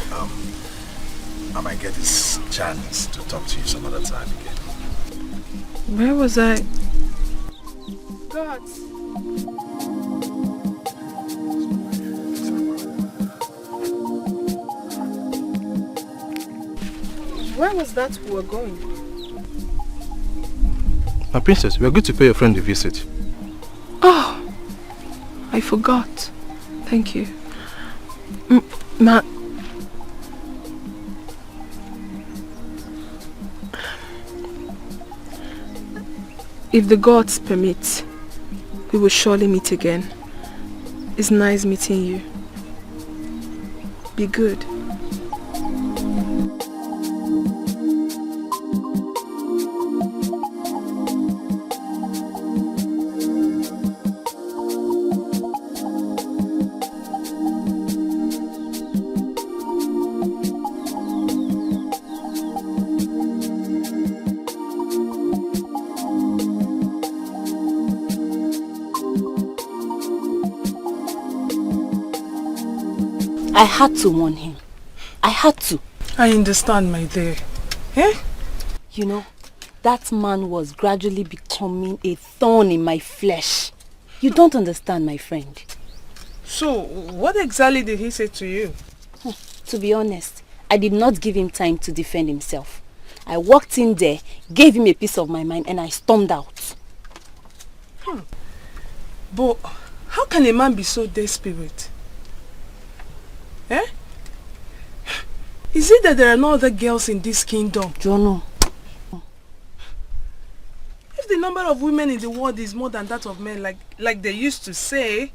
S9: I might get this chance to talk to you some other time again.
S1: Where was I? God. Where was that we were going?
S12: My princess, we are going to pay your friend a visit.
S1: Oh, I forgot. Thank you. If the gods permit, we will surely meet again. It's nice meeting you. Be good.
S2: I had to warn him. I had to.
S3: I understand, my dear. Eh?
S2: You know, that man was gradually becoming a thorn in my flesh. You don't understand, my friend.
S3: So, what exactly did he say to you?
S2: To be honest, I did not give him time to defend himself. I walked in there, gave him a piece of my mind, and I stormed out.
S3: But how can a man be so desperate? Eh? Is it that there are no other girls in this kingdom?
S2: Jono.
S3: If the number of women in the world is more than that of men, like they used to say,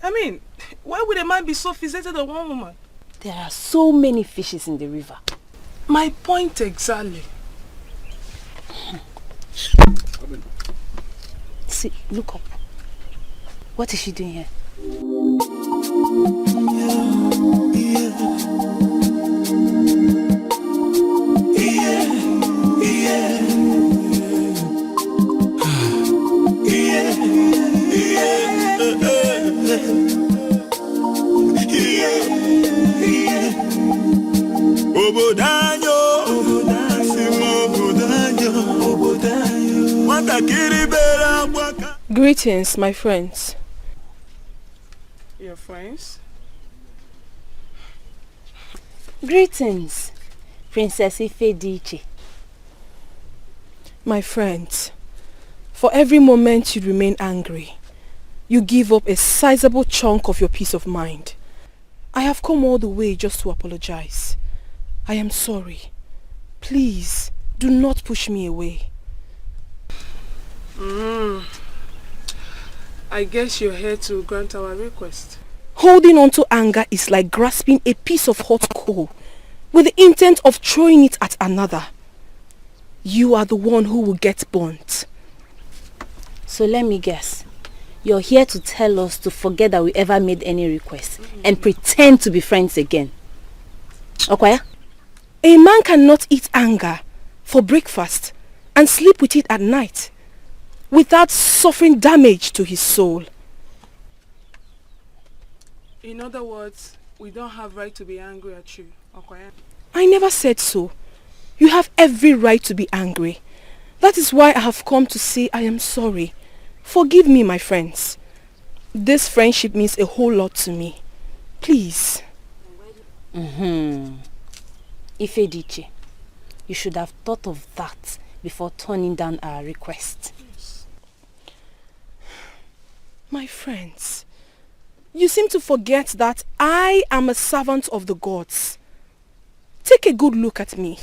S3: I mean, why would a man be so fixated on one woman?
S2: There are so many fishes in the river.
S3: My point exactly.
S2: See, look up. What is she doing here?
S1: Greetings, my friends.
S3: Your friends?
S2: Greetings, Princess Dikeh.
S1: My friends, for every moment you remain angry, you give up a sizable chunk of your peace of mind. I have come all the way just to apologize. I am sorry. Please, do not push me away.
S3: I guess you're here to grant our request.
S1: Holding on to anger is like grasping a piece of hot coal with the intent of throwing it at another. You are the one who will get burnt.
S2: So let me guess. You're here to tell us to forget that we ever made any request and pretend to be friends again. Okwaya?
S1: A man cannot eat anger for breakfast and sleep with it at night without suffering damage to his soul.
S3: In other words, we don't have right to be angry at you, Okwaya.
S1: I never said so. You have every right to be angry. That is why I have come to say I am sorry. Forgive me, my friends. This friendship means a whole lot to me. Please.
S2: Ifediche, you should have thought of that before turning down our request.
S1: My friends, you seem to forget that I am a servant of the gods. Take a good look at me.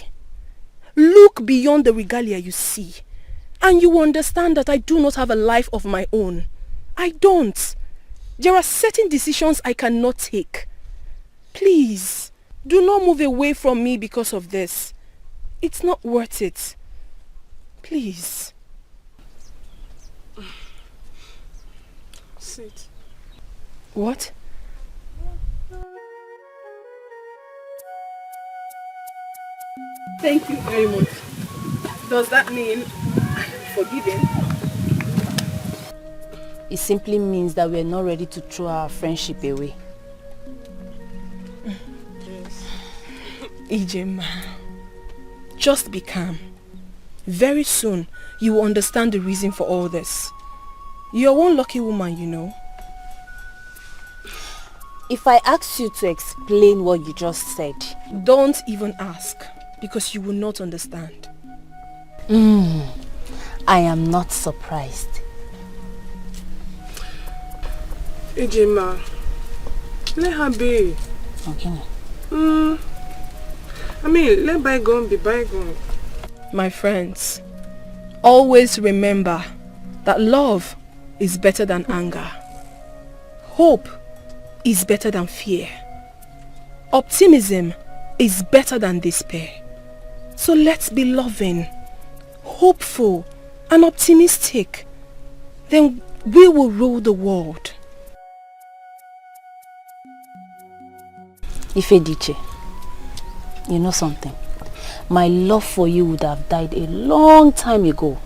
S1: Look beyond the regalia you see, and you will understand that I do not have a life of my own. I don't. There are certain decisions I cannot take. Please, do not move away from me because of this. It's not worth it. Please.
S3: Sit.
S1: What? Thank you very much. Does that mean I'm forgiven?
S2: It simply means that we are not ready to throw our friendship away.
S3: Yes.
S1: Ijema, just be calm. Very soon, you will understand the reason for all this. You're one lucky woman, you know.
S2: If I ask you to explain what you just said...
S1: Don't even ask, because you will not understand.
S2: I am not surprised.
S3: Ijema, let her be.
S2: Okay.
S3: I mean, let bygone be bygone.
S1: My friends, always remember that love is better than anger. Hope is better than fear. Optimism is better than despair. So let's be loving, hopeful, and optimistic. Then we will rule the world.
S2: Dikeh, you know something? My love for you would have died a long time ago,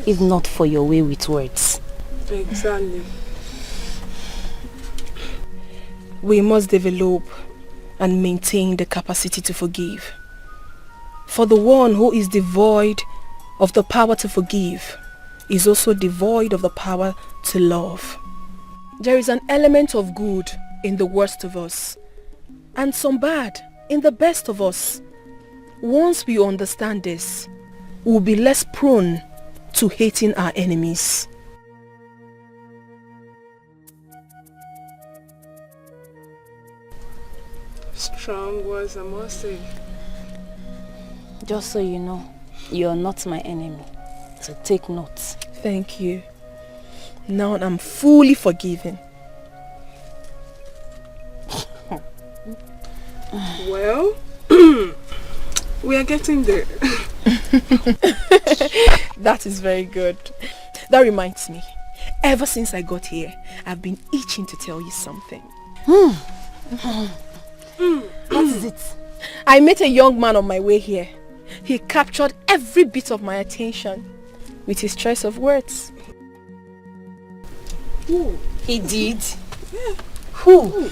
S2: if not for your way with words.
S3: Exactly.
S1: We must develop and maintain the capacity to forgive. For the one who is devoid of the power to forgive is also devoid of the power to love. There is an element of good in the worst of us and some bad in the best of us. Once we understand this, we'll be less prone to hating our enemies.
S3: Strong words, I must say.
S2: Just so you know, you're not my enemy. So take note.
S1: Thank you. Now I'm fully forgiven.
S3: Well, we are getting there.
S1: That is very good. That reminds me. Ever since I got here, I've been itching to tell you something.
S2: What is it?
S1: I met a young man on my way here. He captured every bit of my attention with his choice of words.
S2: Who? He did?
S1: Yeah.
S2: Who?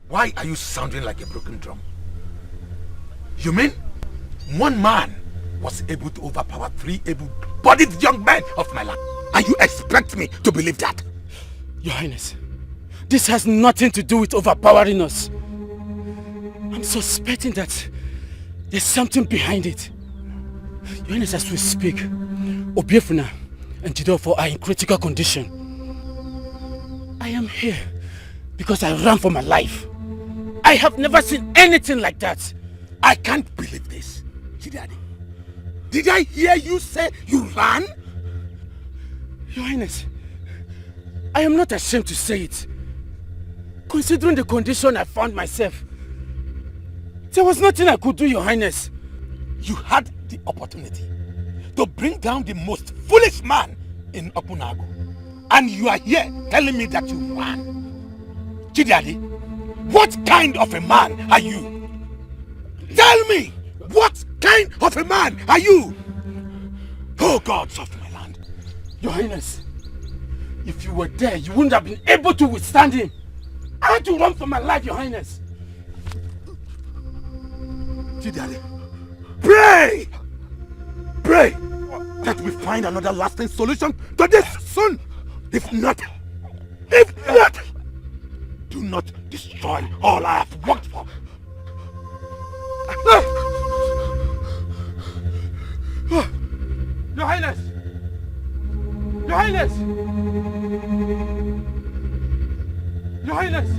S5: Why are you sounding like a broken drum? You mean one man was able to overpower 3 able-bodied young men of my land? And you expect me to believe that?
S10: Your Highness, this has nothing to do with overpowering us. I'm suspecting that there's something behind it. Your Highness, as we speak, Obiefuna and Jidofo are in critical condition. I am here because I ran for my life. I have never seen anything like that.
S5: I can't believe this. Chidadi, did I hear you say you ran?
S10: Your Highness, I am not ashamed to say it. Considering the condition I found myself, there was nothing I could do, Your Highness.
S5: You had the opportunity to bring down the most foolish man in Opunago. And you are here telling me that you ran. Chidadi, what kind of a man are you? Tell me, what kind of a man are you? Oh, gods of my land.
S10: Your Highness, if you were there, you wouldn't have been able to withstand him. I had to run for my life, Your Highness.
S5: Chidadi, pray! Pray that we find another lasting solution to this soon. If not, do not destroy all I have worked for.
S10: Your Highness! Your Highness! Your Highness!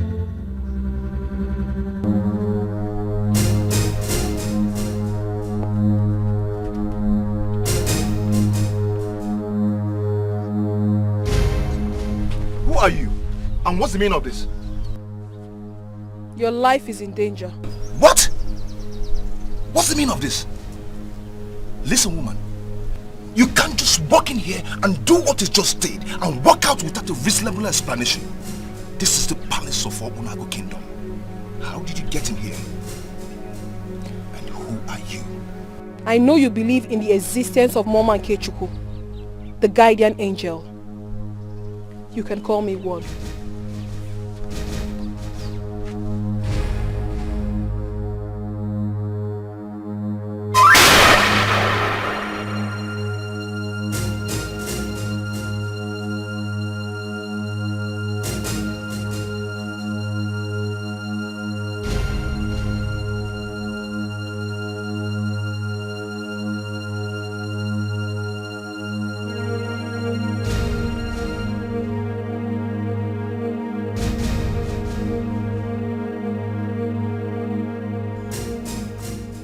S12: Who are you? And what's the meaning of this?
S1: Your life is in danger.
S12: What? What's the meaning of this? Listen, woman. You can't just walk in here and do what is just did and walk out without a reasonable explanation. This is the palace of Obunago Kingdom. How did you get in here? And who are you?
S1: I know you believe in the existence of Mama Nkechukwu, the guardian angel. You can call me one.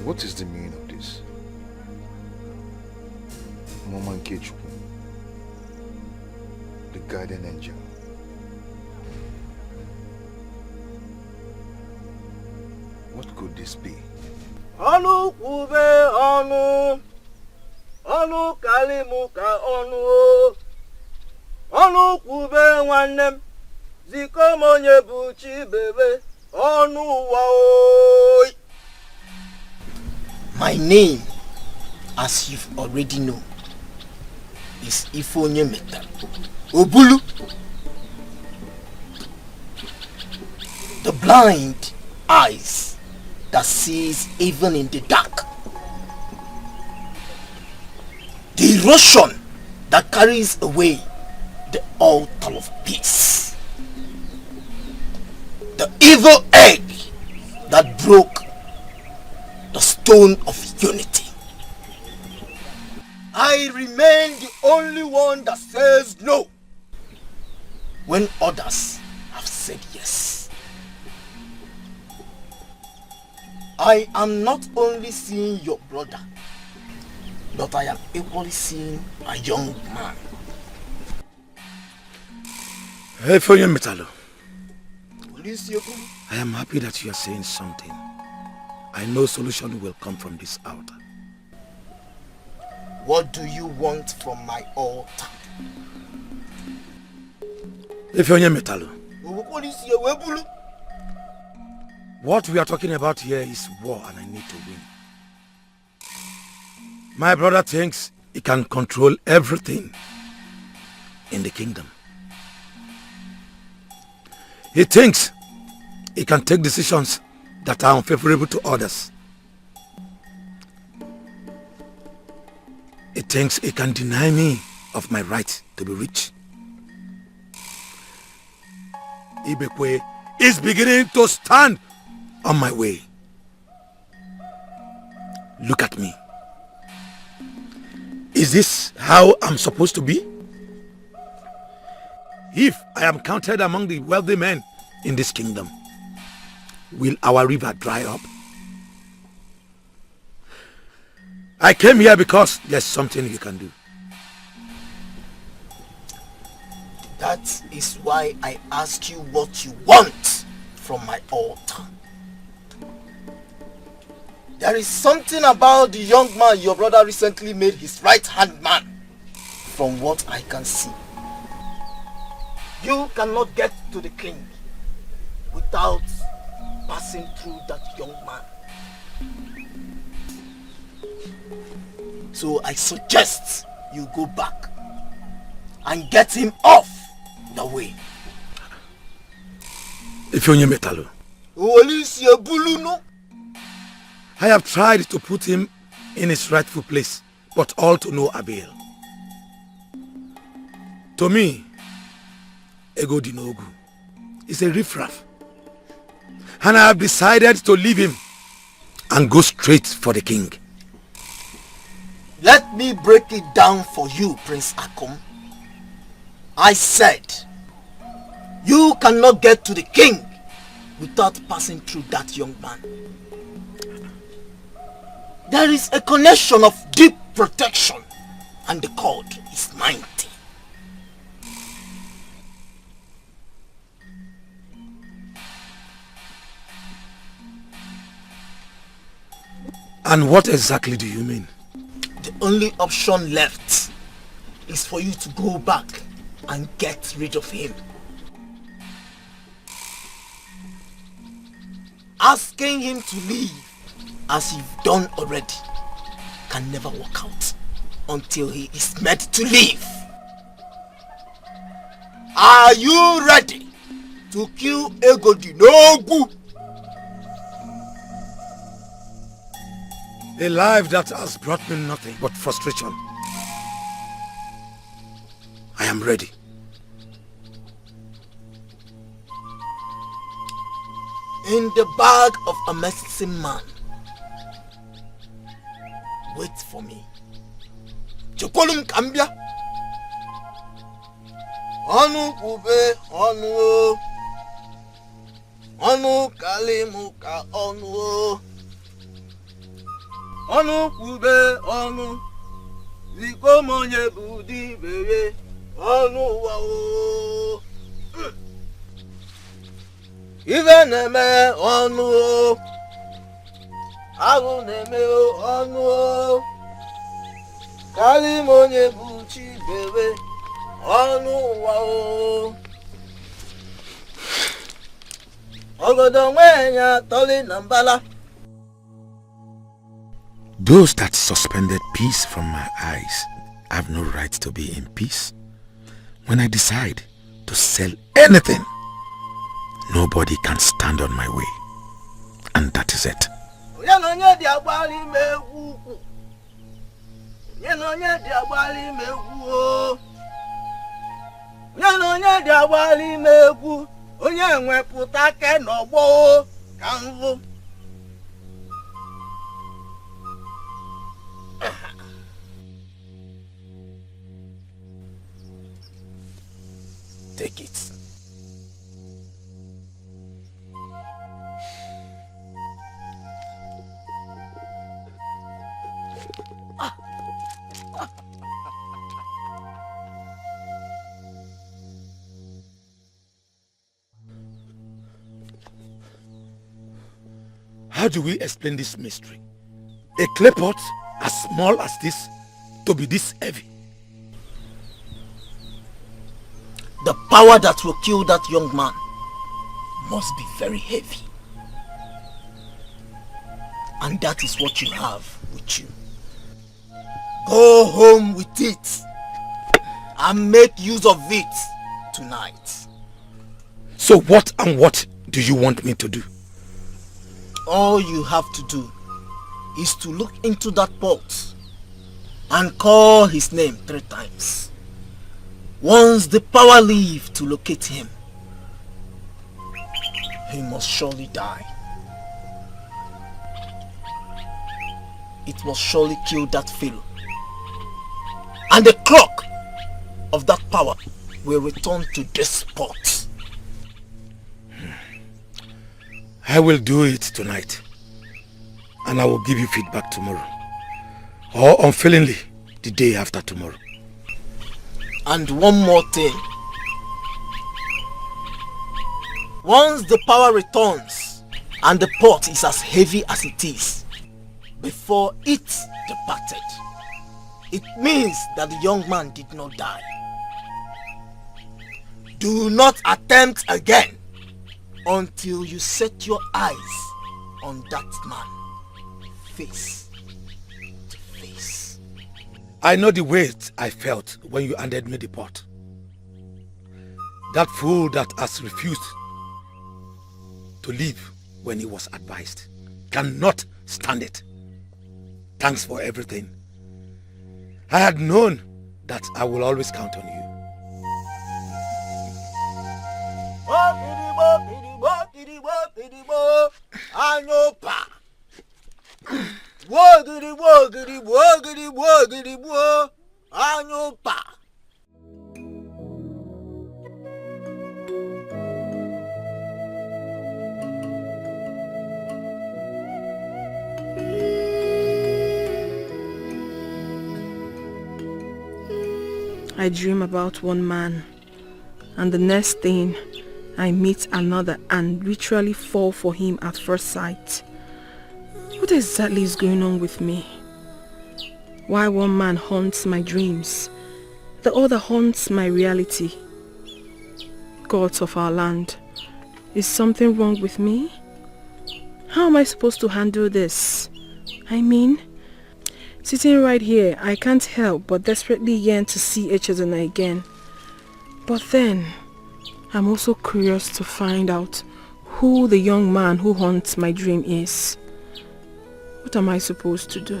S12: What is the meaning of this? Mama Nkechukwu, the guardian angel. could this be?
S7: Onu kube onu. Onu kalimuka onu. Onu kube wanem. Zikomonye buchi bebe. Onu waoi.
S14: My name, as you've already known, is Ifonye Meta Obulu. The blind eyes that sees even in the dark. The erosion that carries away the altar of peace. The evil egg that broke the stone of unity. I remain the only one that says no when others have said yes. I am not only seeing your brother, but I am equally seeing a young man.
S9: Hey, for you, Metalo.
S14: Police,
S9: I am happy that you are saying something. I know solution will come from this altar.
S14: What do you want from my altar?
S9: If you're Metalo, what we are talking about here is war and I need to win. My brother thinks he can control everything in the kingdom. He thinks he can take decisions that are unfavorable to others. He thinks he can deny me of my right to be rich. Ibekwe is beginning to stand on my way. Look at me. Is this how I'm supposed to be? If I am counted among the wealthy men in this kingdom, will our river dry up? I came here because there's something you can do.
S14: That is why I ask you what you want from my altar. There is something about the young man your brother recently made his right-hand man, from what I can see. You cannot get to the king without passing through that young man. So I suggest you go back and get him off the way.
S9: If you're Metalo, I have tried to put him in his rightful place, but all to no avail. To me, Ego Dinogu is a riffraff, and I have decided to leave him and go straight for the king.
S14: Let me break it down for you, Prince Akom. I said, you cannot get to the king without passing through that young man. There is a connection of deep protection, and the cord is mighty.
S9: And what exactly do you mean?
S14: The only option left is for you to go back and get rid of him. Asking him to leave, as you've done already, can never work out until he is made to leave. Are you ready to kill Ego Dinogu?
S9: A life that has brought me nothing but frustration. I am ready.
S14: In the bag of a medicine man. Wait for me. Chokolum Kambia. Anu kube onu. Anu kalimuka onu. Anu kube onu. Ziko monye budi bebe. Onu wao. Even me onu. Agụ na-eme ọnụ karị m onye bụ Chibere ọnụ ụwa o. Ogodo nwenya toli na mbala.
S9: Those that suspended peace from my eyes have no right to be in peace. When I decide to sell anything, nobody can stand on my way. And that is it.
S14: Take it.
S9: How do we explain this mystery? A clay pot as small as this to be this heavy.
S14: The power that will kill that young man must be very heavy. And that is what you have with you. Go home with it and make use of it tonight.
S9: So what and what do you want me to do?
S14: All you have to do is to look into that pot and call his name 3 times. Once the power leaves to locate him, he must surely die. It must surely kill that fellow. And the clock of that power will return to this spot.
S9: I will do it tonight. And I will give you feedback tomorrow. Or unfailingly, the day after tomorrow.
S14: And one more thing. Once the power returns and the pot is as heavy as it is, before it departed, it means that the young man did not die. Do not attempt again until you set your eyes on that man, face to face.
S9: I know the weight I felt when you handed me the pot. That fool that has refused to leave when he was advised cannot stand it. Thanks for everything. I had known that I will always count on you.
S1: I dream about one man, and the next thing I meet another and literally fall for him at first sight. What exactly is going on with me? Why one man haunts my dreams, the other haunts my reality? Gods of our land, is something wrong with me? How am I supposed to handle this? I mean, sitting right here, I can't help but desperately yearn to see Echezona again. But then, I'm also curious to find out who the young man who haunts my dream is. What am I supposed to do?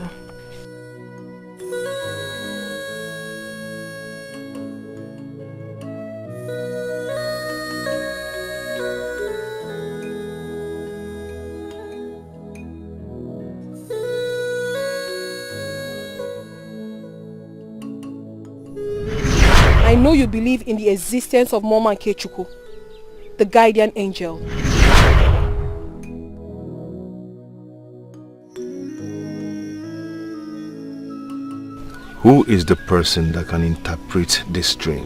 S1: I know you believe in the existence of Mama Kechuku, the guardian angel.
S12: Who is the person that can interpret this dream?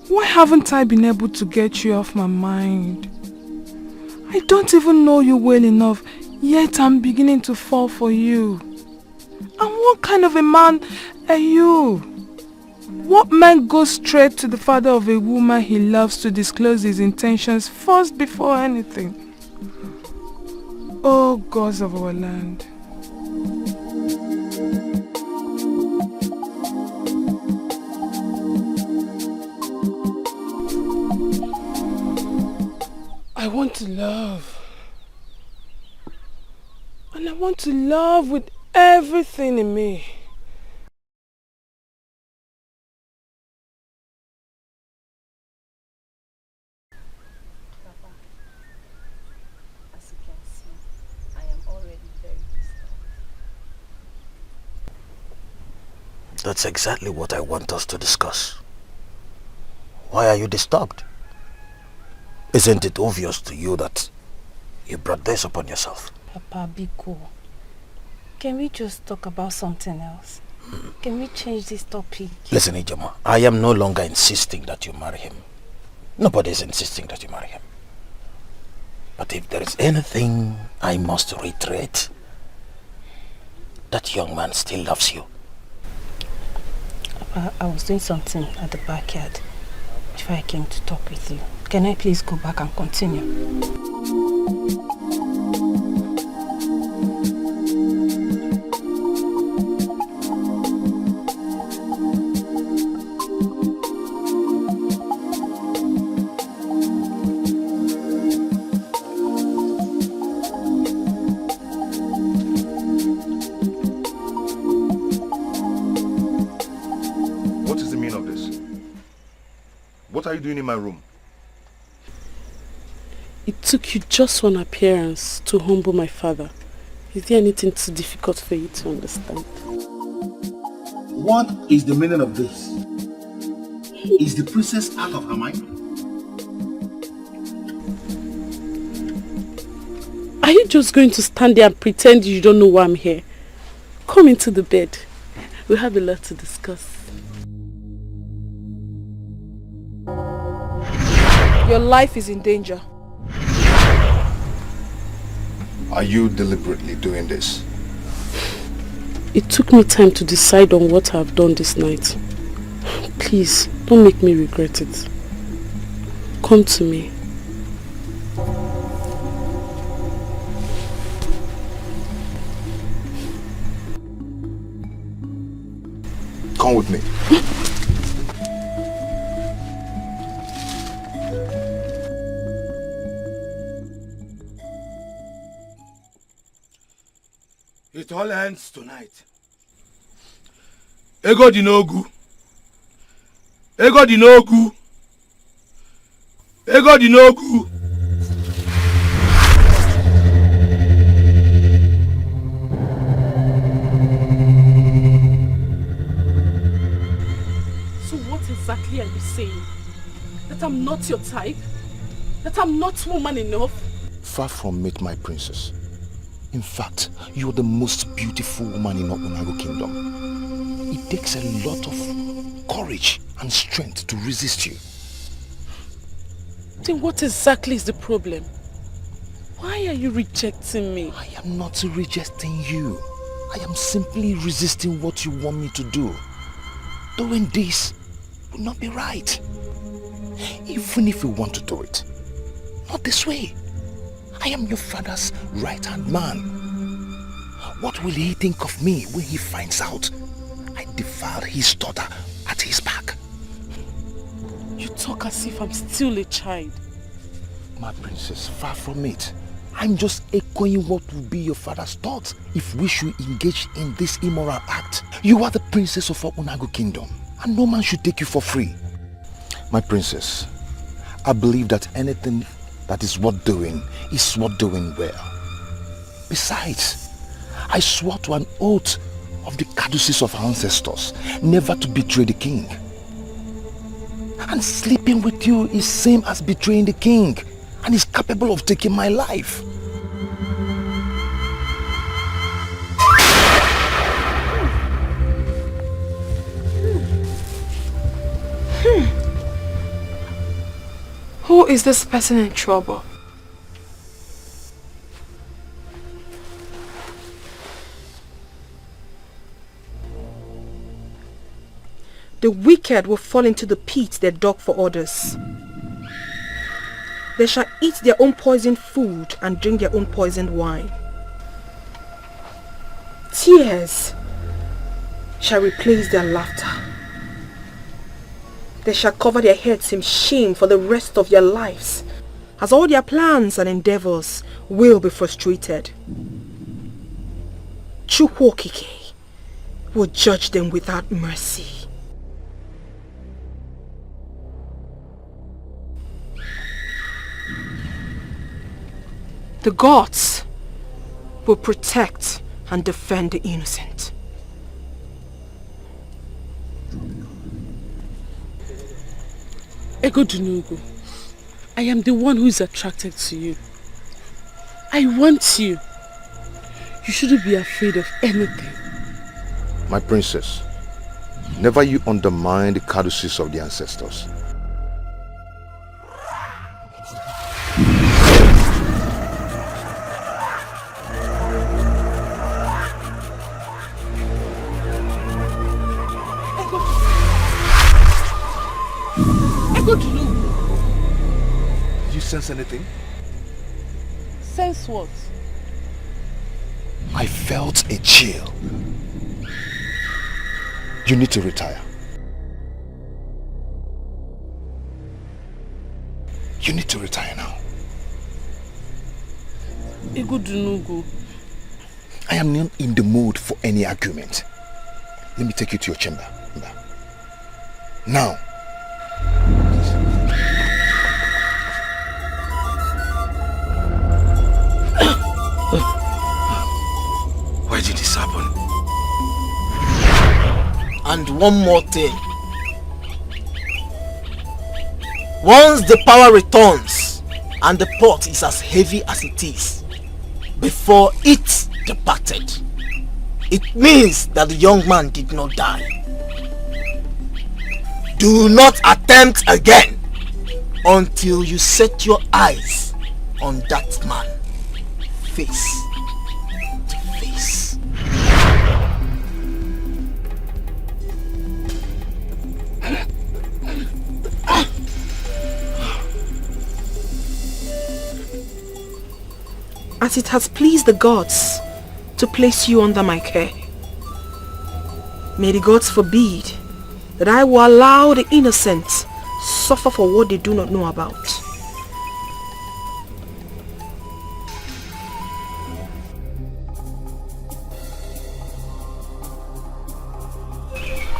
S3: Why haven't I been able to get you off my mind? I don't even know you well enough, yet I'm beginning to fall for you. And what kind of a man are you? What man goes straight to the father of a woman he loves to disclose his intentions first before anything? Oh, gods of our land. I want to love. And I want to love with everything in me.
S2: Papa, as you can see, I am already very disturbed.
S11: That's exactly what I want us to discuss. Why are you disturbed? Isn't it obvious to you that you brought this upon yourself?
S2: Papa, be cool. Can we just talk about something else? Can we change this topic?
S11: Listen, Ijoma, I am no longer insisting that you marry him. Nobody is insisting that you marry him. But if there is anything I must reiterate, that young man still loves you.
S2: Papa, I was doing something at the backyard before I came to talk with you. Can I please go back and continue?
S6: What is the meaning of this? What are you doing in my room?
S1: It took you just one appearance to humble my father. Is there anything too difficult for you to understand?
S5: What is the meaning of this? Is the princess out of her mind?
S1: Are you just going to stand there and pretend you don't know why I'm here? Come into the bed. We have a lot to discuss.
S3: Your life is in danger.
S6: Are you deliberately doing this?
S1: It took me time to decide on what I've done this night. Please, don't make me regret it. Come to me.
S6: Come with me.
S5: It all ends tonight. Ego dinogu. Ego dinogu. Ego dinogu.
S1: So what exactly are you saying? That I'm not your type? That I'm not woman enough?
S12: Far from it, my princess. In fact, you're the most beautiful woman in Obunago Kingdom. It takes a lot of courage and strength to resist you.
S1: Then what exactly is the problem? Why are you rejecting me?
S12: I am not rejecting you. I am simply resisting what you want me to do. Doing this would not be right. Even if you want to do it, not this way. I am your father's right-hand man. What will he think of me when he finds out I defiled his daughter at his back?
S1: You talk as if I'm still a child.
S12: My princess, far from it. I'm just echoing what would be your father's thoughts if we should engage in this immoral act. You are the princess of Obunago Kingdom, and no man should take you for free. My princess, I believe that anything that is worth doing is worth doing well. Besides, I swore to an oath of the caduceus of our ancestors never to betray the king. And sleeping with you is same as betraying the king and is capable of taking my life.
S1: Who is this person in trouble? The wicked will fall into the pit they dug for others. They shall eat their own poisoned food and drink their own poisoned wine. Tears shall replace their laughter. They shall cover their heads in shame for the rest of their lives, as all their plans and endeavors will be frustrated. Chukwokike will judge them without mercy. The gods will protect and defend the innocent.
S10: Egodunugu, I am the one who is attracted to you. I want you. You shouldn't be afraid of anything.
S12: My princess, never you undermine the caducees of the ancestors.
S10: Did
S12: you sense anything?
S10: Sense what?
S12: I felt a chill. You need to retire. You need to retire now.
S10: Egodunugu.
S12: I am not in the mood for any argument. Let me take you to your chamber. Now.
S14: Why did this happen? And one more thing. Once the power returns and the pot is as heavy as it is before it departed, it means that the young man did not die. Do not attempt again until you set your eyes on that man face to face.
S1: As it has pleased the gods to place you under my care, may the gods forbid that I will allow the innocent suffer for what they do not know about.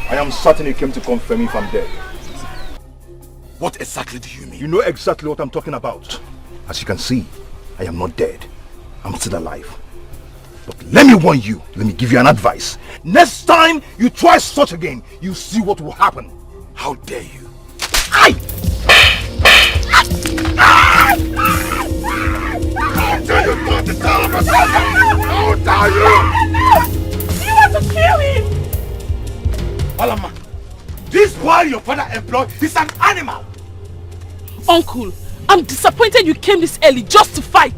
S12: I am certain you came to confirm if I'm dead.
S5: What exactly do you mean?
S12: You know exactly what I'm talking about. As you can see, I am not dead. I'm still alive. But let me warn you, let me give you an advice. Next time you try such again, you see what will happen.
S5: How dare you?
S12: How
S5: dare you not to tell him? How dare you?
S10: You want to kill him?
S5: Alama, this boy your father employed is an animal.
S10: Uncle, I'm disappointed you came this early just to fight.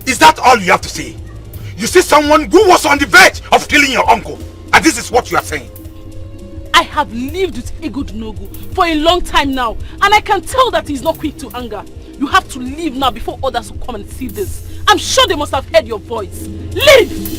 S5: Is that all you have to say? You see someone who was on the verge of killing your uncle, and this is what you are saying?
S10: I have lived with Egodunugu for a long time now, and I can tell that he's not quick to anger. You have to leave now before others will come and see this. I'm sure they must have heard your voice. Leave!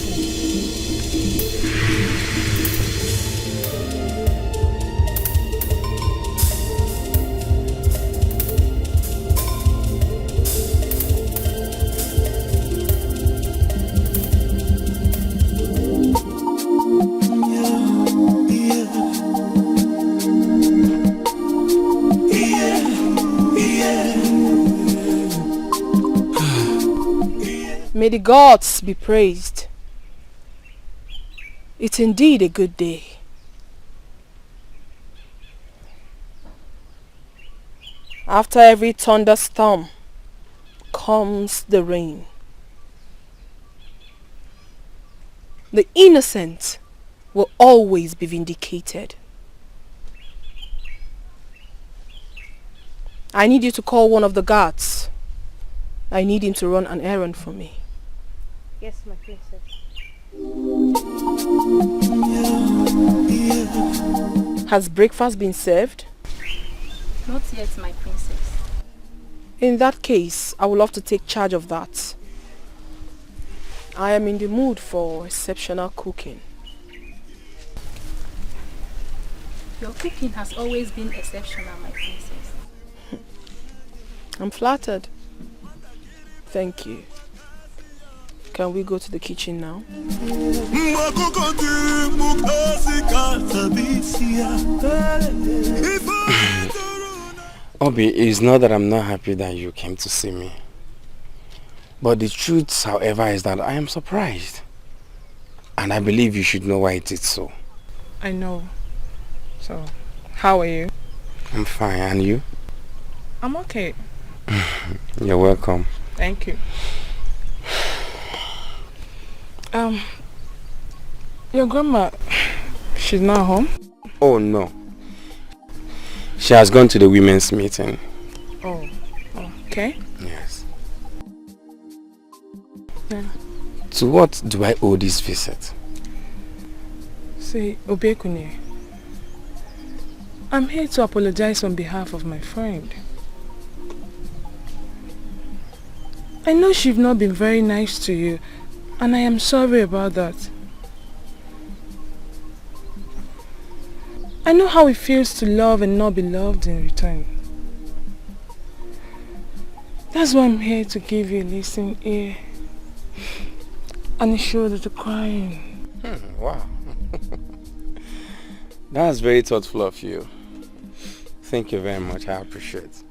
S1: May the gods be praised. It's indeed a good day. After every thunderstorm comes the rain. The innocent will always be vindicated. I need you to call one of the guards. I need him to run an errand for me.
S2: Yes, my princess.
S1: Has breakfast been served?
S2: Not yet, my princess.
S1: In that case, I would love to take charge of that. I am in the mood for exceptional cooking.
S2: Your cooking has always been exceptional, my princess.
S1: I'm flattered. Thank you. Can we go to the kitchen now?
S10: Obi, it's not that I'm not happy that you came to see me. But the truth, however, is that I am surprised. And I believe you should know why it is so.
S3: I know. So, how are you?
S10: I'm fine, and you?
S3: I'm okay.
S10: You're welcome.
S3: Thank you. Your grandma, she's not home?
S10: Oh no. She has gone to the women's meeting.
S3: Oh, okay.
S10: Yes.
S3: Yeah.
S10: To what do I owe this visit?
S3: Say, Obekunye, I'm here to apologize on behalf of my friend. I know she's not been very nice to you, and I am sorry about that. I know how it feels to love and not be loved in return. That's why I'm here to give you a listening ear and a shoulder to cry in.
S10: Wow. That's very thoughtful of you. Thank you very much, I appreciate it.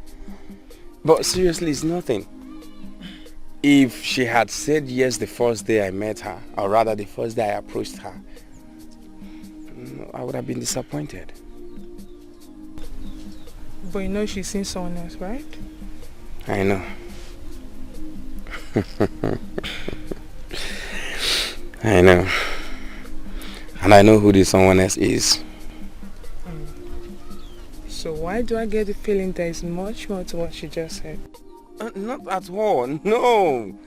S10: But seriously, it's nothing. If she had said yes the first day I met her, or rather the first day I approached her, I would have been disappointed.
S3: But you know she's seen someone else, right?
S10: I know. I know. And I know who this someone else is.
S3: So why do I get the feeling there is much more to what she just said?
S10: Not at all, no.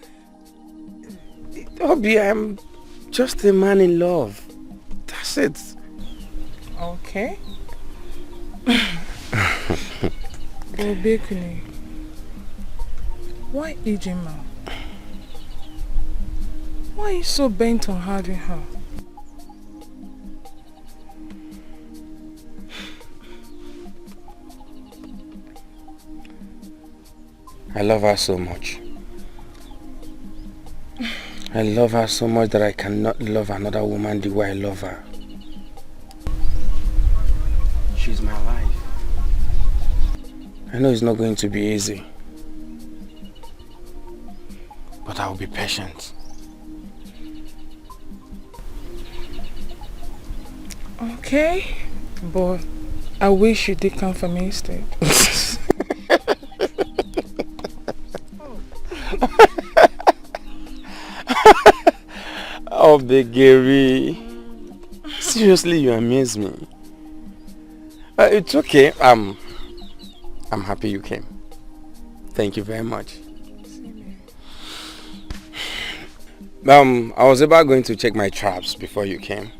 S10: Obi, I'm just a man in love. That's it.
S3: Okay. Obekuni, why Ijima? Why are you so bent on having her?
S10: I love her so much. I love her so much that I cannot love another woman the way I love her. She's my life. I know it's not going to be easy, but I will be patient.
S3: Okay, but I wish you did come for me instead.
S10: Oh, Begeri. Seriously, you amaze me. It's okay. I'm happy you came. Thank you very much. I was about going to check my traps before you came.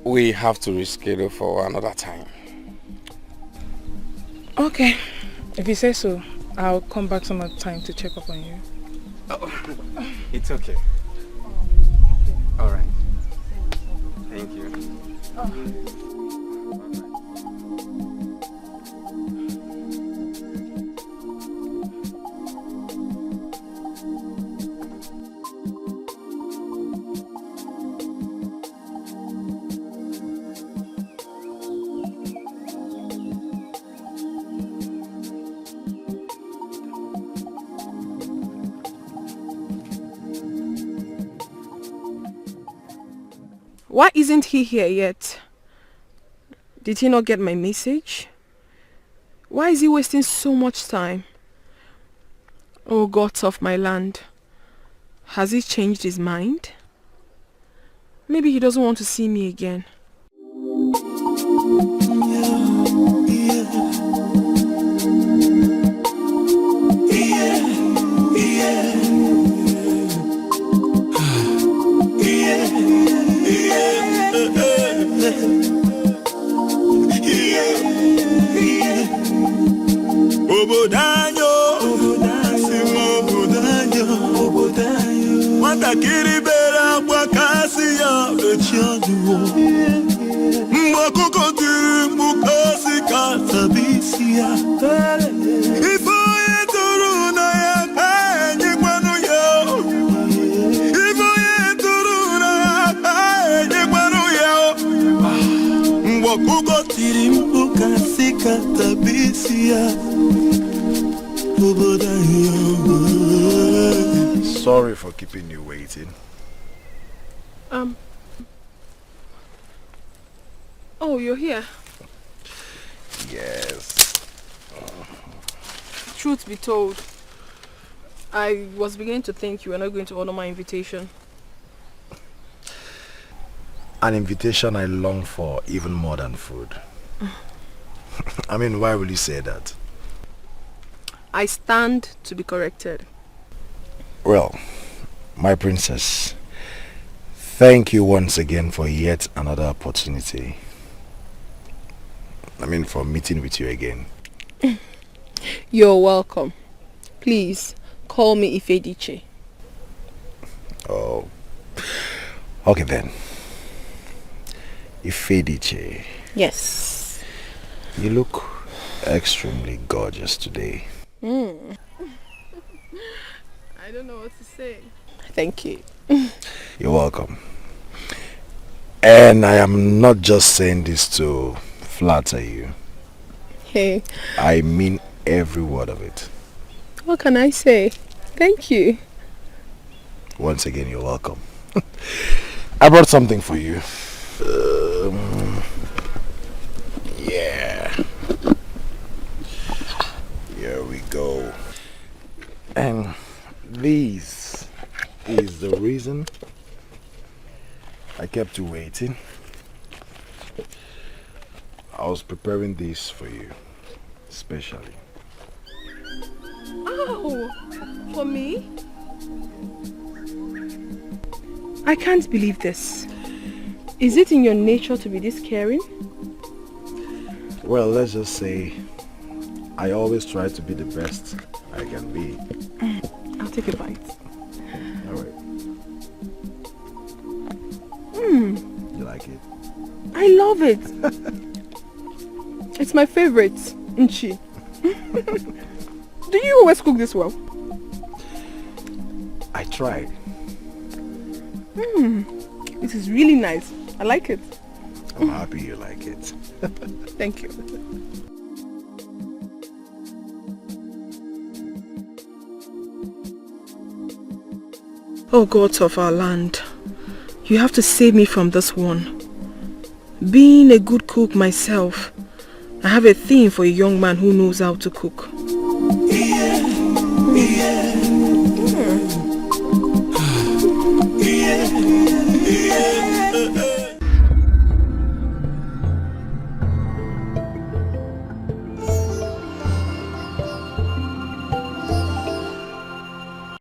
S10: We have to reschedule for another time.
S3: Okay, if you say so, I'll come back some other time to check up on you.
S10: Oh, it's okay. All right. Thank you.
S1: Why isn't he here yet? Did he not get my message? Why is he wasting so much time? Oh, gods of my land. Has he changed his mind? Maybe he doesn't want to see me again.
S12: Sorry for keeping you waiting.
S1: Oh, you're here?
S12: Yes.
S1: Truth be told, I was beginning to think you were not going to honor my invitation.
S12: An invitation I long for even more than food. I mean, why will you say that?
S1: I stand to be corrected.
S12: Well, my princess, thank you once again for yet another opportunity. I mean, for meeting with you again.
S1: You're welcome. Please, call me Ifediche.
S12: Oh, okay then. Ifediche.
S1: Yes.
S12: You look extremely gorgeous today.
S1: I don't know what to say. Thank you.
S12: You're welcome. And I am not just saying this to flatter you.
S1: Hey.
S12: I mean every word of it.
S1: What can I say? Thank you.
S12: Once again, you're welcome. I brought something for you. Yeah. Here we go. And this is the reason I kept you waiting. I was preparing this for you, especially.
S1: Oh, for me? I can't believe this. Is it in your nature to be this caring?
S12: Well, let's just say I always try to be the best I can be.
S1: I'll take a bite.
S12: Alright. You like it?
S1: I love it. It's my favorite, Nchi. Do you always cook this well?
S12: I tried.
S1: It is really nice. I like it.
S12: I'm happy you like it.
S1: Thank you. Oh gods of our land, you have to save me from this one. Being a good cook myself, I have a thing for a young man who knows how to cook.
S15: Yeah.